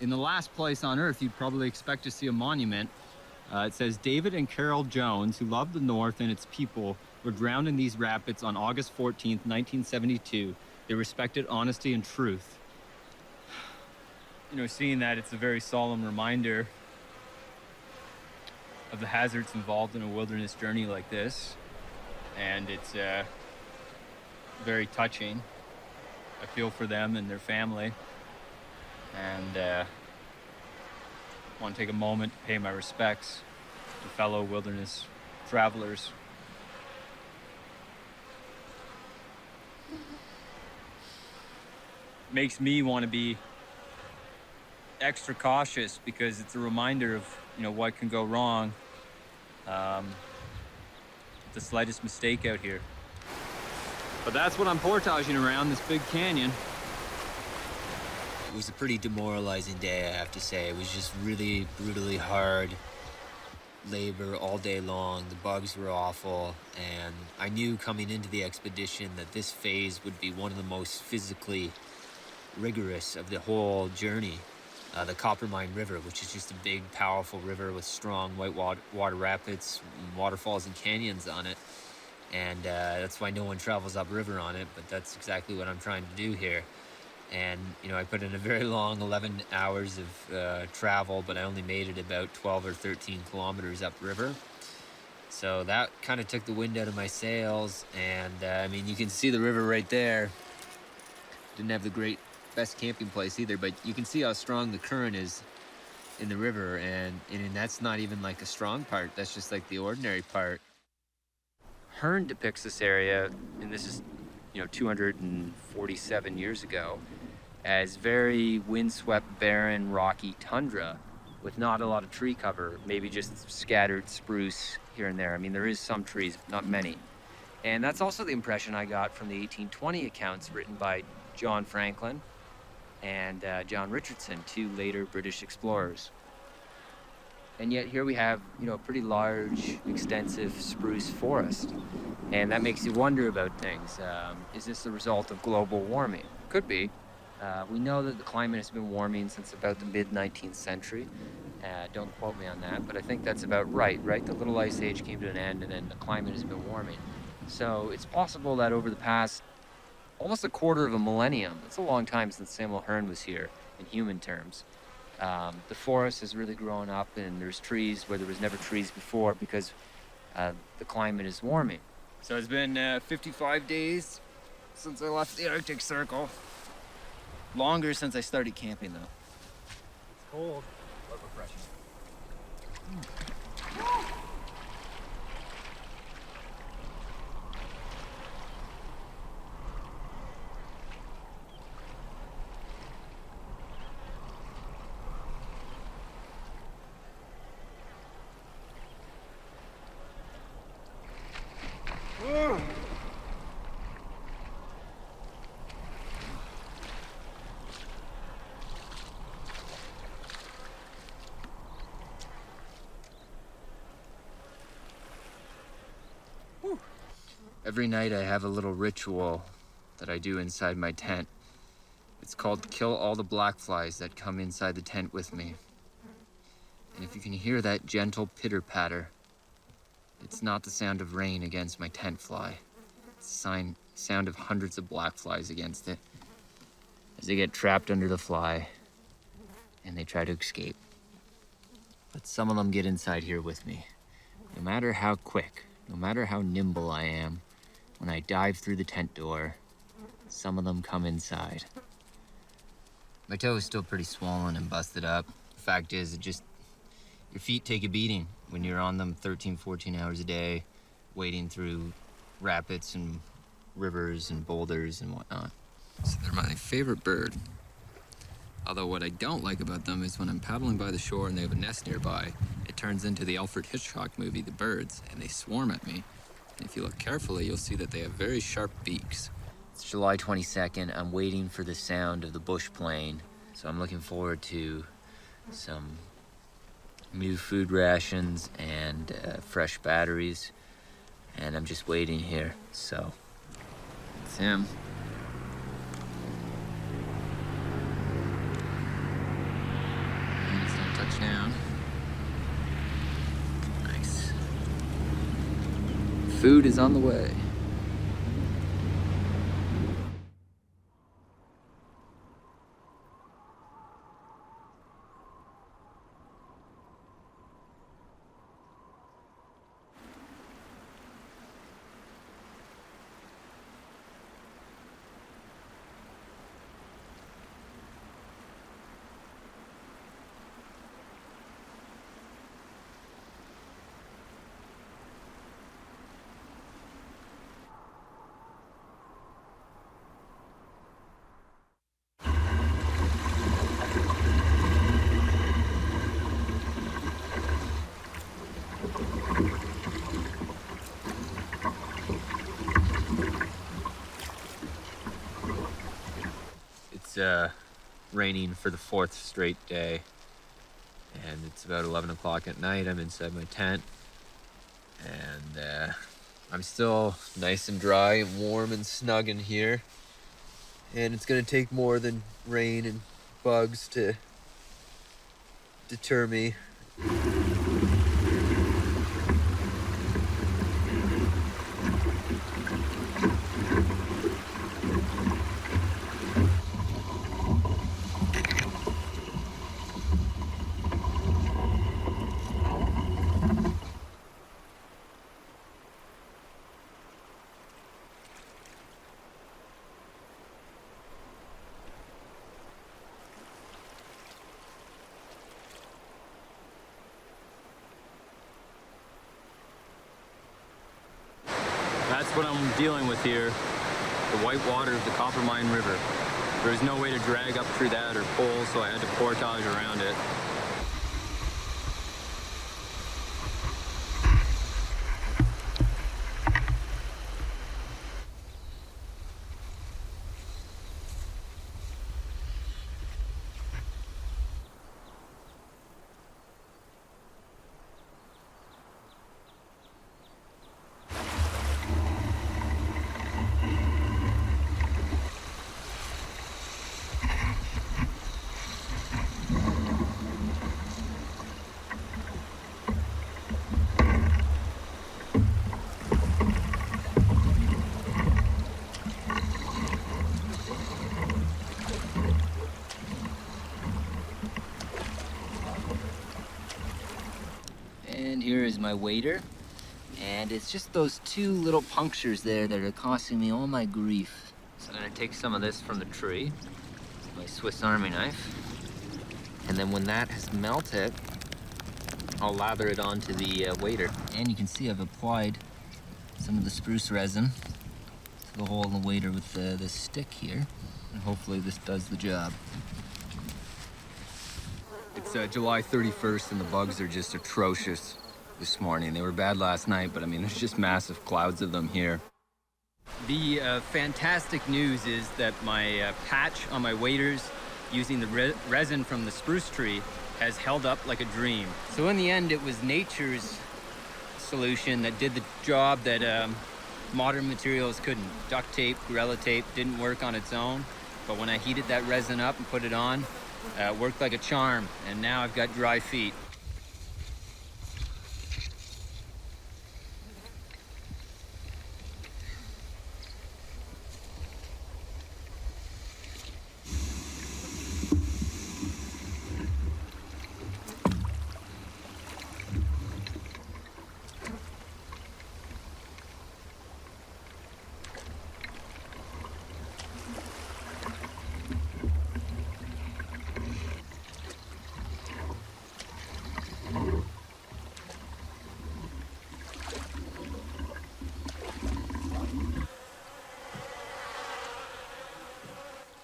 In the last place on Earth you'd probably expect to see a monument. It says, David and Carol Jones, who loved the North and its people, were drowned in these rapids on August 14th, 1972. They respected honesty and truth. You know, seeing that, it's a very solemn reminder of the hazards involved in a wilderness journey like this. And it's very touching. I feel for them and their family. And want to take a moment to pay my respects to fellow wilderness travelers. Makes me want to be extra cautious because it's a reminder of, you know, what can go wrong. The slightest mistake out here. But that's what I'm portaging around, this big canyon. It was a pretty demoralizing day, I have to say. It was just really brutally hard labor all day long. The bugs were awful, and I knew coming into the expedition that this phase would be one of the most physically rigorous of the whole journey. The Coppermine River, which is just a big, powerful river with strong white water rapids, waterfalls, and canyons on it. And that's why no one travels upriver on it, but that's exactly what I'm trying to do here. And, you know, I put in a very long 11 hours of travel, but I only made it about 12 or 13 kilometers upriver. So that kind of took the wind out of my sails. And, I mean, you can see the river right there. Didn't have the best camping place either, but you can see how strong the current is in the river. And that's not even like a strong part. That's just like the ordinary part. Hearn depicts this area, and this is, you know, 247 years ago, as very windswept, barren, rocky tundra with not a lot of tree cover, maybe just scattered spruce here and there. I mean, there is some trees, not many. And that's also the impression I got from the 1820 accounts written by John Franklin and John Richardson, two later British explorers. And yet here we have, you know, a pretty large, extensive spruce forest. And that makes you wonder about things. Is this the result of global warming? Could be. We know that the climate has been warming since about the mid-19th century. Don't quote me on that, but I think that's about right? The Little Ice Age came to an end, and then the climate has been warming. So it's possible that over the past almost a quarter of a millennium, it's a long time since Samuel Hearn was here in human terms, the forest has really grown up, and there's trees where there was never trees before because the climate is warming. So it's been 55 days since I left the Arctic Circle. Longer since I started camping, though. It's cold, but refreshing. Every night I have a little ritual that I do inside my tent. It's called Kill All the Black Flies That Come Inside the Tent With Me. And if you can hear that gentle pitter-patter, it's not the sound of rain against my tent fly. It's the sound of hundreds of black flies against it as they get trapped under the fly and they try to escape. But some of them get inside here with me. No matter how quick, no matter how nimble I am, when I dive through the tent door, some of them come inside. My toe is still pretty swollen and busted up. The fact is, your feet take a beating when you're on them 13, 14 hours a day, wading through rapids and rivers and boulders and whatnot. So they're my favorite bird. Although what I don't like about them is when I'm paddling by the shore and they have a nest nearby, it turns into the Alfred Hitchcock movie, The Birds, and they swarm at me. If you look carefully, you'll see that they have very sharp beaks. It's July 22nd. I'm waiting for the sound of the bush plane. So I'm looking forward to some new food rations and fresh batteries. And I'm just waiting here. So it's him. Instant touchdown. Nice. Food is on the way. It's raining for the 4th straight day, and it's about 11 o'clock at night. I'm inside my tent, and I'm still nice and dry and warm and snug in here, and it's gonna take more than rain and bugs to deter me. That's what I'm dealing with here, the white water of the Coppermine River. There was no way to drag up through that or pull, so I had to portage around it. And here is my wader, and it's just those 2 little punctures there that are costing me all my grief. So I'm gonna take some of this from the tree, my Swiss Army knife, and then when that has melted, I'll lather it onto the wader. And you can see I've applied some of the spruce resin to the hole in the wader with this stick here, and hopefully this does the job. It's July 31st, and the bugs are just atrocious this morning. They were bad last night, but I mean, there's just massive clouds of them here. The fantastic news is that my patch on my waders using the resin from the spruce tree has held up like a dream. So in the end, it was nature's solution that did the job that modern materials couldn't. Duct tape, Gorilla tape didn't work on its own, but when I heated that resin up and put it on, it worked like a charm, and now I've got dry feet.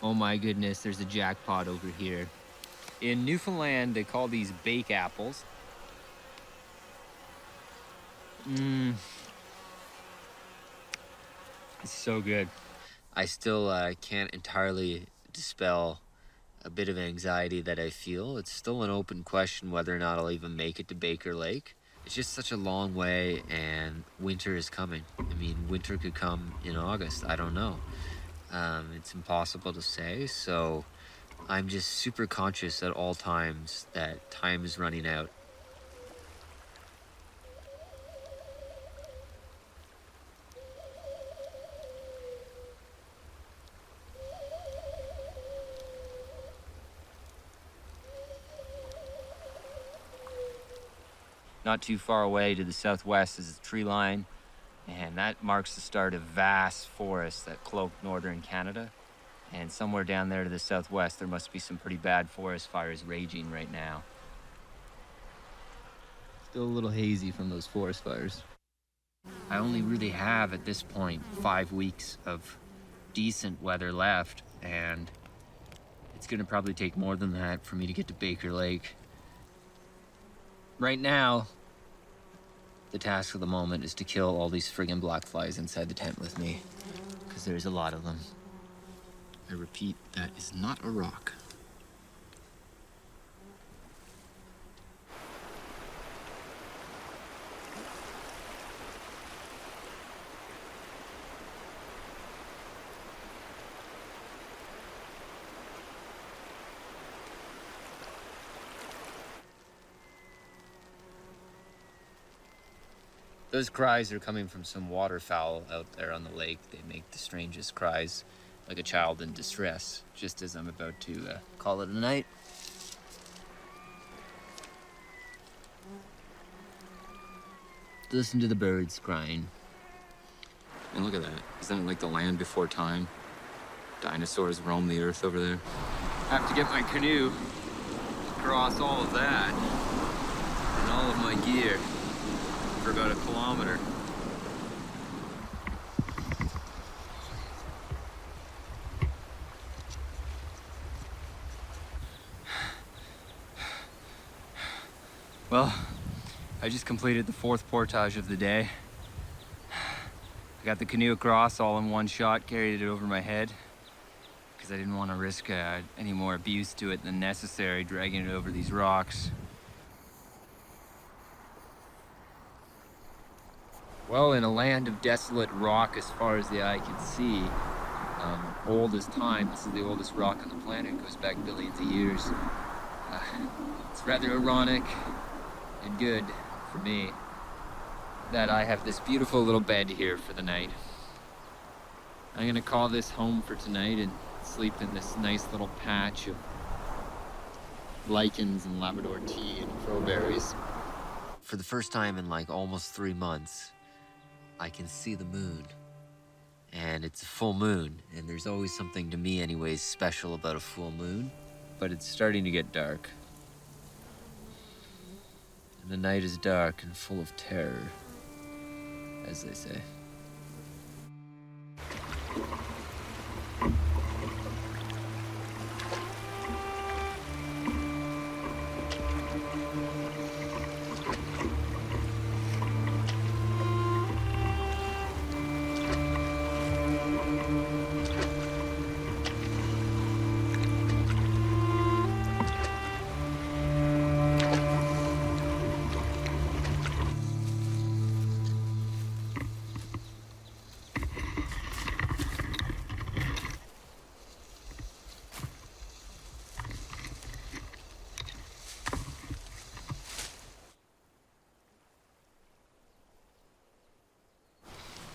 Oh my goodness, there's a jackpot over here. In Newfoundland, they call these bake apples. It's so good. I still can't entirely dispel a bit of anxiety that I feel. It's still an open question whether or not I'll even make it to Baker Lake. It's just such a long way, and winter is coming. I mean, winter could come in August. I don't know. It's impossible to say, so I'm just super conscious at all times that time is running out. Not too far away to the southwest is the tree line, and that marks the start of vast forests that cloak northern Canada. And somewhere down there to the southwest, there must be some pretty bad forest fires raging right now. Still a little hazy from those forest fires. I only really have, at this point, 5 weeks of decent weather left, and it's gonna probably take more than that for me to get to Baker Lake. Right now, the task of the moment is to kill all these friggin' black flies inside the tent with me, because there's a lot of them. I repeat, that is not a rock. Those cries are coming from some waterfowl out there on the lake. They make the strangest cries, like a child in distress, just as I'm about to call it a night. Listen to the birds crying. And look at that. Isn't it like the land before time? Dinosaurs roam the earth over there. I have to get my canoe across all of that and all of my gear for about 1 kilometer. Well, I just completed the 4th portage of the day. I got the canoe across all in one shot, carried it over my head, because I didn't want to risk any more abuse to it than necessary, dragging it over these rocks. Well, in a land of desolate rock as far as the eye can see, old as time, this is the oldest rock on the planet, goes back billions of years. It's rather ironic and good for me that I have this beautiful little bed here for the night. I'm gonna call this home for tonight and sleep in this nice little patch of lichens and Labrador tea and crowberries. For the first time in like almost 3 months, I can see the moon. And it's a full moon, and there's always something, to me anyways, special about a full moon. But it's starting to get dark. And the night is dark and full of terror, as they say.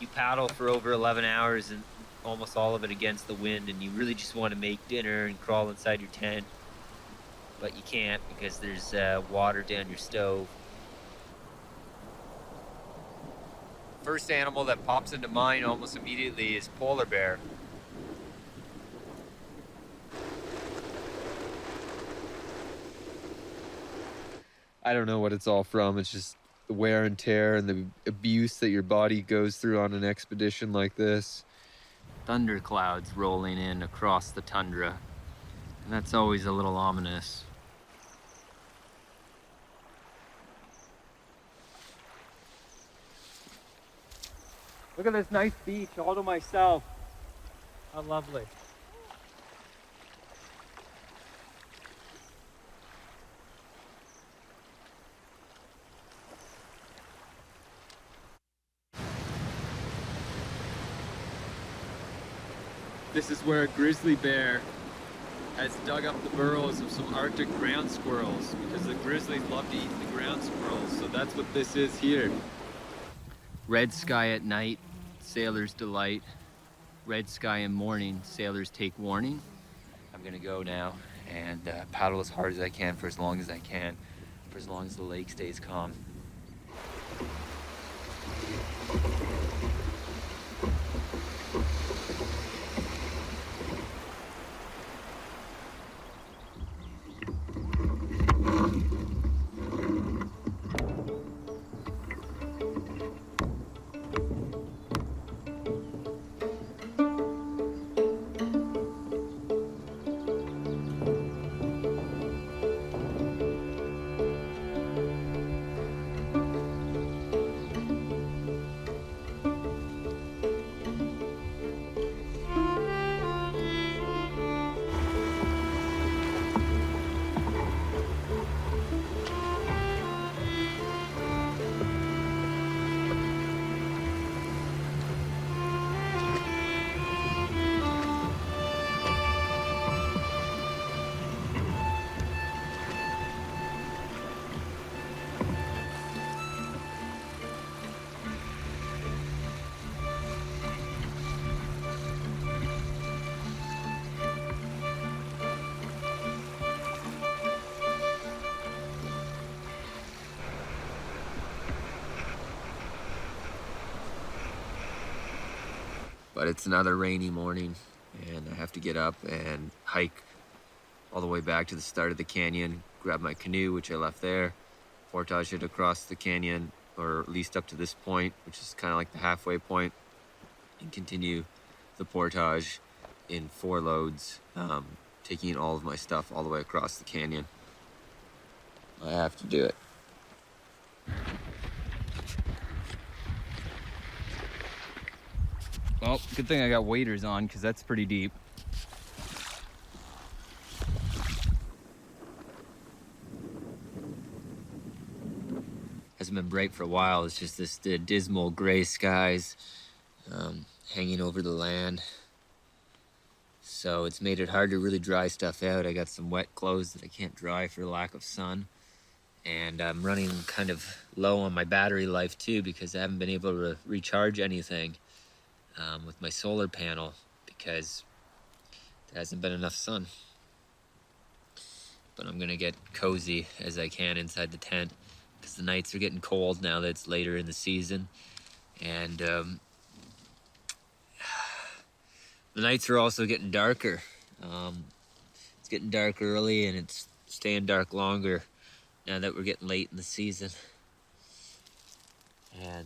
You paddle for over 11 hours and almost all of it against the wind, and you really just want to make dinner and crawl inside your tent, but you can't because there's water down your stove. First animal that pops into mind almost immediately is polar bear. I don't know what it's all from. It's just the wear and tear and the abuse that your body goes through on an expedition like this. Thunder clouds rolling in across the tundra, and that's always a little ominous. Look at this nice beach all to myself. How lovely. This is where a grizzly bear has dug up the burrows of some Arctic ground squirrels, because the grizzlies love to eat the ground squirrels. So that's what this is here. Red sky at night, sailor's delight. Red sky in morning, sailors take warning. I'm gonna go now and paddle as hard as I can for as long as I can, for as long as the lake stays calm. But it's another rainy morning, and I have to get up and hike all the way back to the start of the canyon, grab my canoe, which I left there, portage it across the canyon, or at least up to this point, which is kind of like the halfway point, and continue the portage in 4 loads, taking all of my stuff all the way across the canyon. I have to do it. Well, good thing I got waders on, because that's pretty deep. Hasn't been bright for a while. It's just this dismal gray skies hanging over the land. So it's made it hard to really dry stuff out. I got some wet clothes that I can't dry for lack of sun. And I'm running kind of low on my battery life too, because I haven't been able to recharge anything with my solar panel, because there hasn't been enough sun. But I'm gonna get cozy as I can inside the tent, because the nights are getting cold now that it's later in the season. And the nights are also getting darker. It's getting dark early, and it's staying dark longer now that we're getting late in the season. And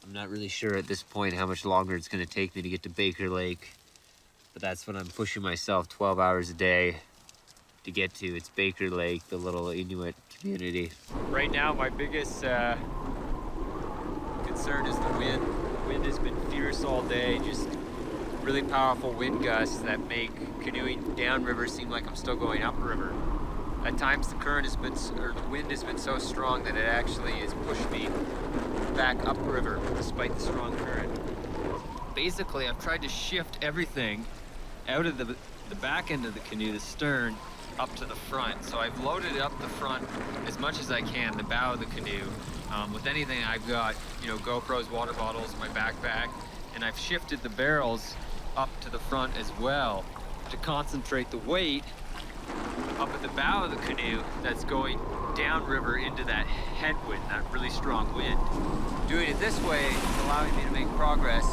I'm not really sure at this point how much longer it's going to take me to get to Baker Lake, but that's what I'm pushing myself 12 hours a day to get to. It's Baker Lake, the little Inuit community. Right now, my biggest concern is the wind. The wind has been fierce all day, just really powerful wind gusts that make canoeing downriver seem like I'm still going upriver. At times the wind has been so strong that it actually has pushed me back upriver despite the strong current. Basically, I've tried to shift everything out of the back end of the canoe, the stern, up to the front. So I've loaded it up the front as much as I can, the bow of the canoe, with anything I've got, GoPros, water bottles, my backpack, and I've shifted the barrels up to the front as well to concentrate the weight up at the bow of the canoe that's going downriver into that headwind, that really strong wind. Doing it this way is allowing me to make progress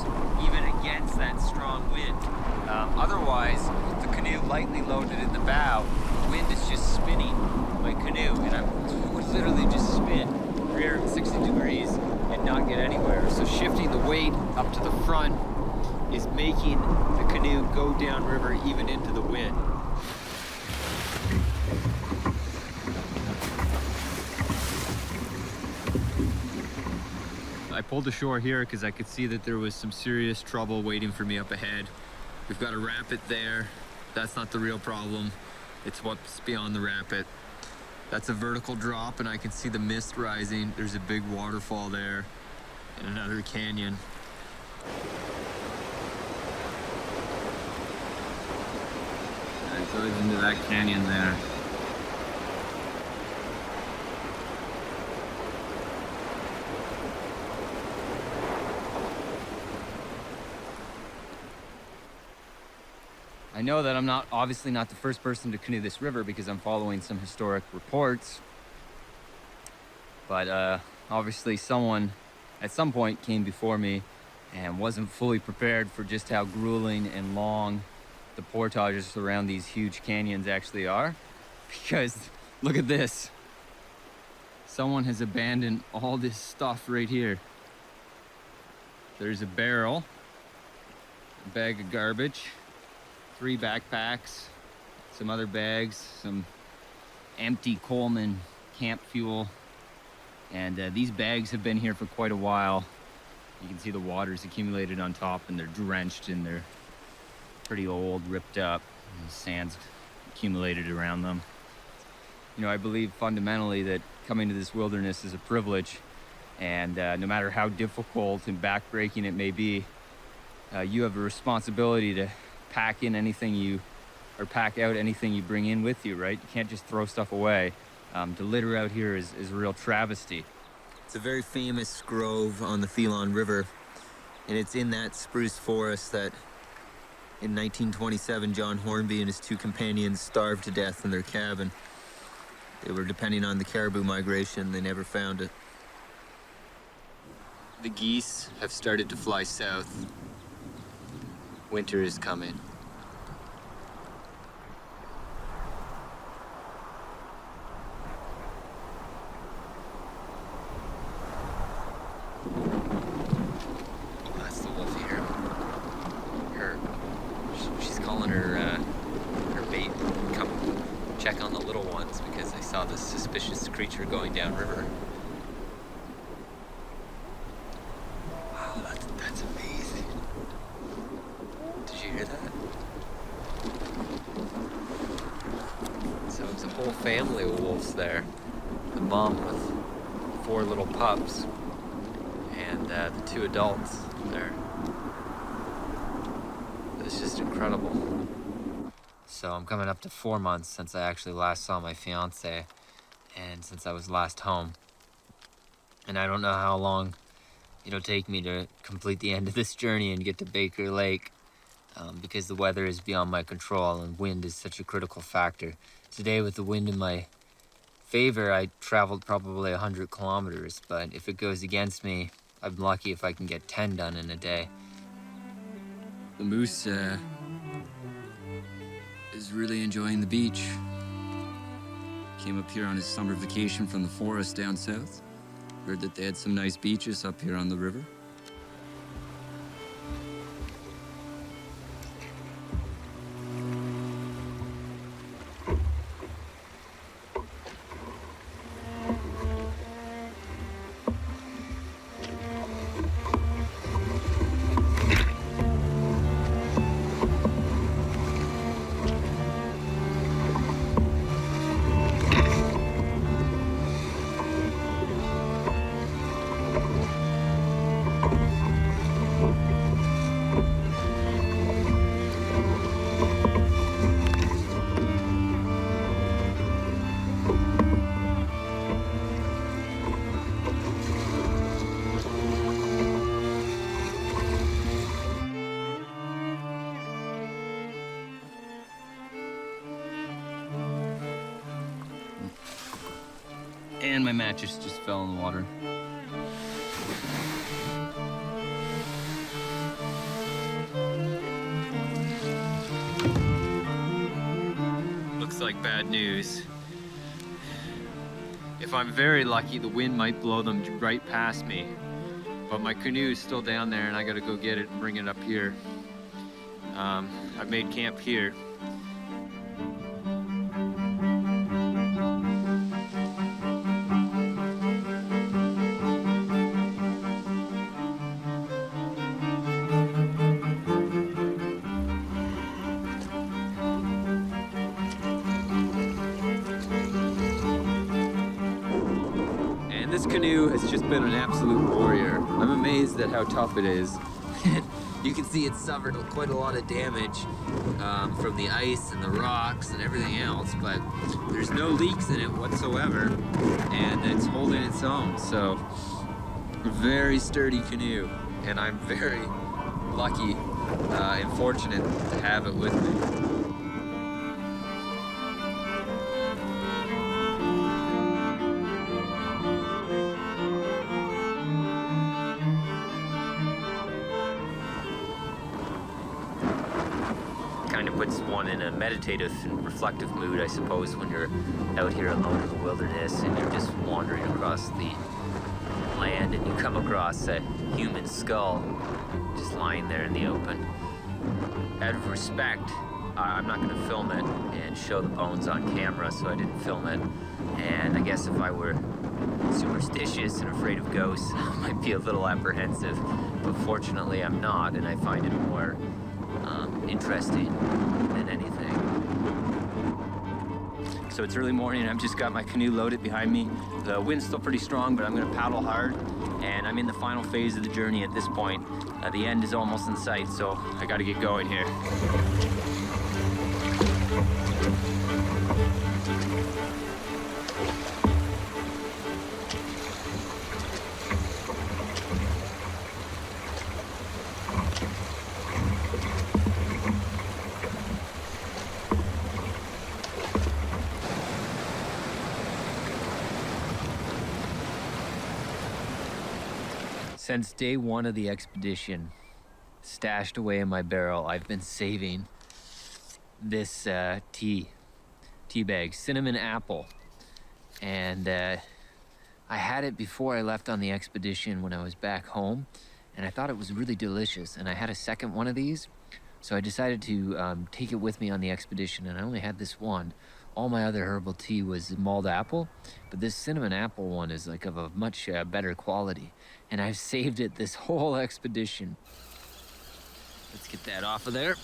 even against that strong wind. Otherwise, with the canoe lightly loaded in the bow, the wind is just spinning my canoe, and I would literally just spin 360 degrees and not get anywhere. So shifting the weight up to the front is making the canoe go downriver even into the wind. I pulled ashore here because I could see that there was some serious trouble waiting for me up ahead. We've got a rapid there. That's not the real problem. It's what's beyond the rapid. That's a vertical drop, and I can see the mist rising. There's a big waterfall there and another canyon. It goes into that canyon there. I know that I'm obviously not the first person to canoe this river because I'm following some historic reports. But obviously someone at some point came before me and wasn't fully prepared for just how grueling and long the portages around these huge canyons actually are. Because look at this. Someone has abandoned all this stuff right here. There's a barrel, a bag of garbage, 3 backpacks, some other bags, some empty Coleman camp fuel. And these bags have been here for quite a while. You can see the water's accumulated on top and they're drenched and they're pretty old, ripped up, and sand's accumulated around them. You know, I believe fundamentally that coming to this wilderness is a privilege, and no matter how difficult and backbreaking it may be, you have a responsibility to pack in anything pack out anything you bring in with you, right? You can't just throw stuff away. To litter out here is a real travesty. It's a very famous grove on the Phelan River, and it's in that spruce forest that in 1927 John Hornby and his 2 companions starved to death in their cabin. They were depending on the caribou migration. They never found it. The geese have started to fly south. Winter is coming. That's the wolf here. She's calling her bait, come check on the little ones because they saw this suspicious creature going downriver. Wow, that's amazing. Did you hear that? So it's a whole family of wolves there. The mom with 4 little pups and the 2 adults there. It's just incredible. So I'm coming up to 4 months since I actually last saw my fiance and since I was last home. And I don't know how long it'll take me to complete the end of this journey and get to Baker Lake because the weather is beyond my control and wind is such a critical factor. Today with the wind in my favor, I traveled probably 100 kilometers, but if it goes against me, I'm lucky if I can get 10 done in a day. The moose is really enjoying the beach. Came up here on his summer vacation from the forest down south. Heard that they had some nice beaches up here on the river. And my mattress just fell in the water. Looks like bad news. If I'm very lucky, the wind might blow them right past me. But my canoe is still down there and I gotta go get it and bring it up here. I've made camp here. this canoe has just been an absolute warrior. I'm amazed at how tough it is. You can see it's suffered quite a lot of damage from the ice and the rocks and everything else, but there's no leaks in it whatsoever, and it's holding its own. So, very sturdy canoe, and I'm very lucky and fortunate to have it with me. Kind of puts one in a meditative and reflective mood, I suppose, when you're out here alone in the wilderness and you're just wandering across the land and you come across a human skull just lying there in the open. Out of respect, I'm not going to film it and show the bones on camera, so I didn't film it. And I guess if I were superstitious and afraid of ghosts, I might be a little apprehensive. But fortunately, I'm not, and I find it more interesting than anything. So it's early morning, and I've just got my canoe loaded behind me. The wind's still pretty strong, but I'm gonna paddle hard, and I'm in the final phase of the journey at this point. The end is almost in sight, so I gotta get going here. Since day one of the expedition, stashed away in my barrel, I've been saving this tea bag, cinnamon apple. And I had it before I left on the expedition when I was back home, and I thought it was really delicious. And I had a second one of these, so I decided to take it with me on the expedition, and I only had this one. All my other herbal tea was mulled apple, but this cinnamon apple one is like of a much better quality. And I've saved it this whole expedition. Let's get that off of there.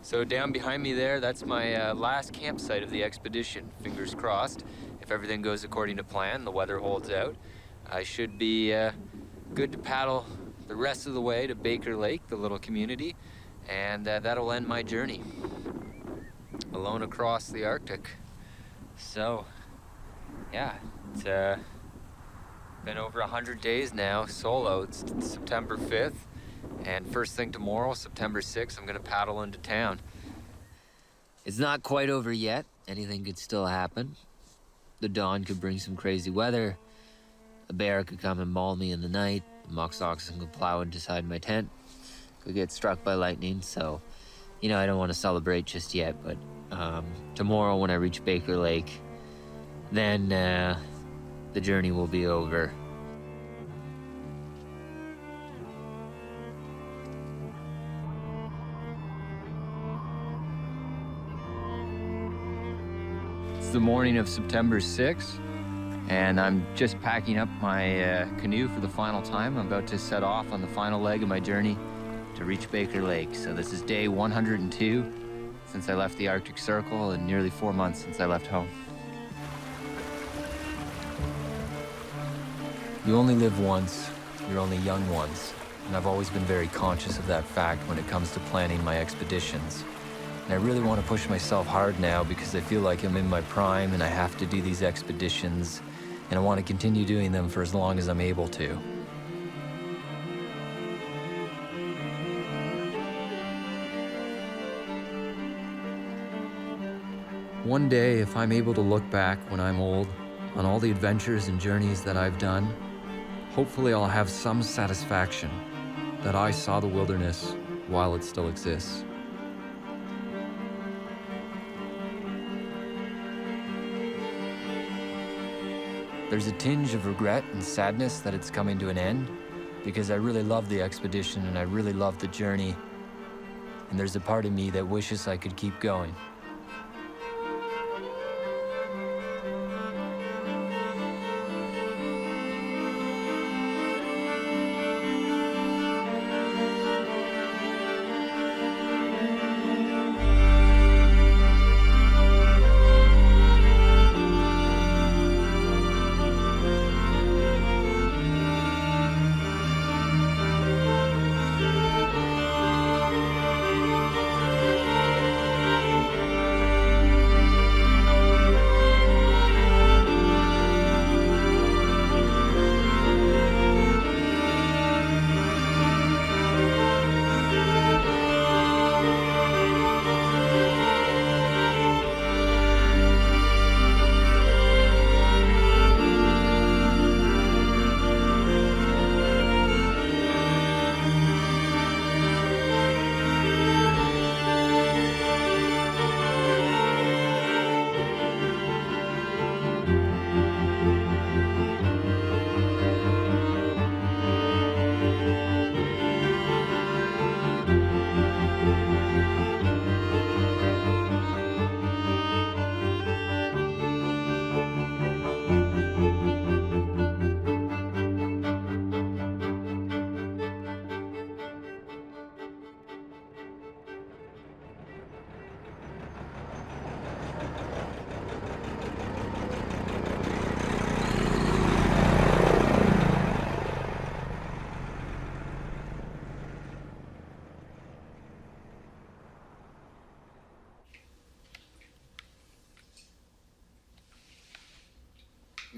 So down behind me there, that's my last campsite of the expedition. Fingers crossed. If everything goes according to plan, the weather holds out, I should be good to paddle the rest of the way to Baker Lake, the little community, and that'll end my journey. Alone across the Arctic. So, yeah, it's been over 100 days now, solo. It's September 5th, and first thing tomorrow, September 6th, I'm gonna paddle into town. It's not quite over yet. Anything could still happen. The dawn could bring some crazy weather. A bear could come and maul me in the night. A musk oxen could plow inside my tent. Could get struck by lightning, so, you know, I don't want to celebrate just yet, but tomorrow when I reach Baker Lake, then the journey will be over. It's the morning of September 6th, and I'm just packing up my canoe for the final time. I'm about to set off on the final leg of my journey to reach Baker Lake. So this is day 102 since I left the Arctic Circle, and nearly 4 months since I left home. You only live once, you're only young once, and I've always been very conscious of that fact when it comes to planning my expeditions. And I really want to push myself hard now because I feel like I'm in my prime and I have to do these expeditions, and I want to continue doing them for as long as I'm able to. One day, if I'm able to look back when I'm old on all the adventures and journeys that I've done, hopefully I'll have some satisfaction that I saw the wilderness while it still exists. There's a tinge of regret and sadness that it's coming to an end, because I really love the expedition and I really love the journey, and there's a part of me that wishes I could keep going.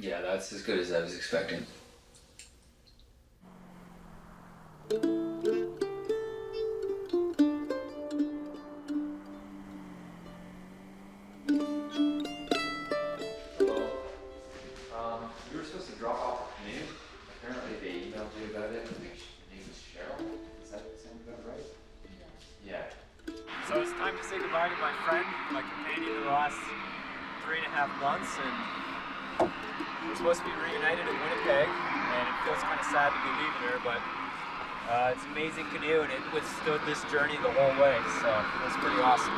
Yeah, that's as good as I was expecting. You were supposed to drop off a canoe. Apparently they emailed you about it. I think her name was Cheryl. Does that sound about right? Yeah. So it's time to say goodbye to my friend, my companion in the last 3.5 months, and we're supposed to be reunited in Winnipeg, and it feels kind of sad to be leaving her, but it's an amazing canoe, and it withstood this journey the whole way, so it's pretty awesome.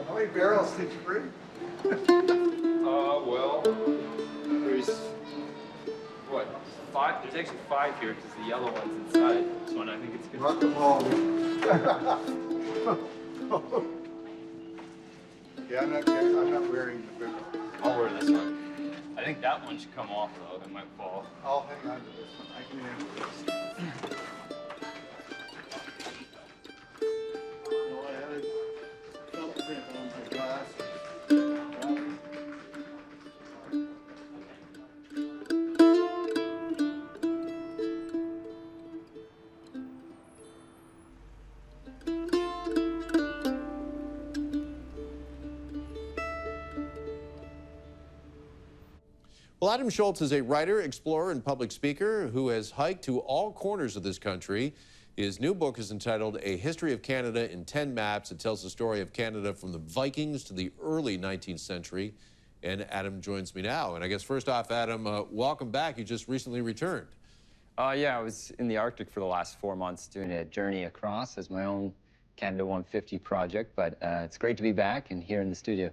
How many barrels did you bring? Well, there's what, 5? There's actually 5 here because the yellow one's inside. This one, I think it's good. Rock them all. Yeah, I'm not wearing the big one. I'll wear this one. I think that one should come off though. That might fall. I'll hang on to this one. I can handle this. Well, I had a felt print on my glass. Well, Adam Shoalts is a writer, explorer, and public speaker who has hiked to all corners of this country. His new book is entitled A History of Canada in 10 Maps. It tells the story of Canada from the Vikings to the early 19th century. And Adam joins me now. And I guess first off, Adam, welcome back. You just recently returned. Yeah, I was in the Arctic for the last 4 months doing a journey across as my own Canada 150 project, but it's great to be back and here in the studio.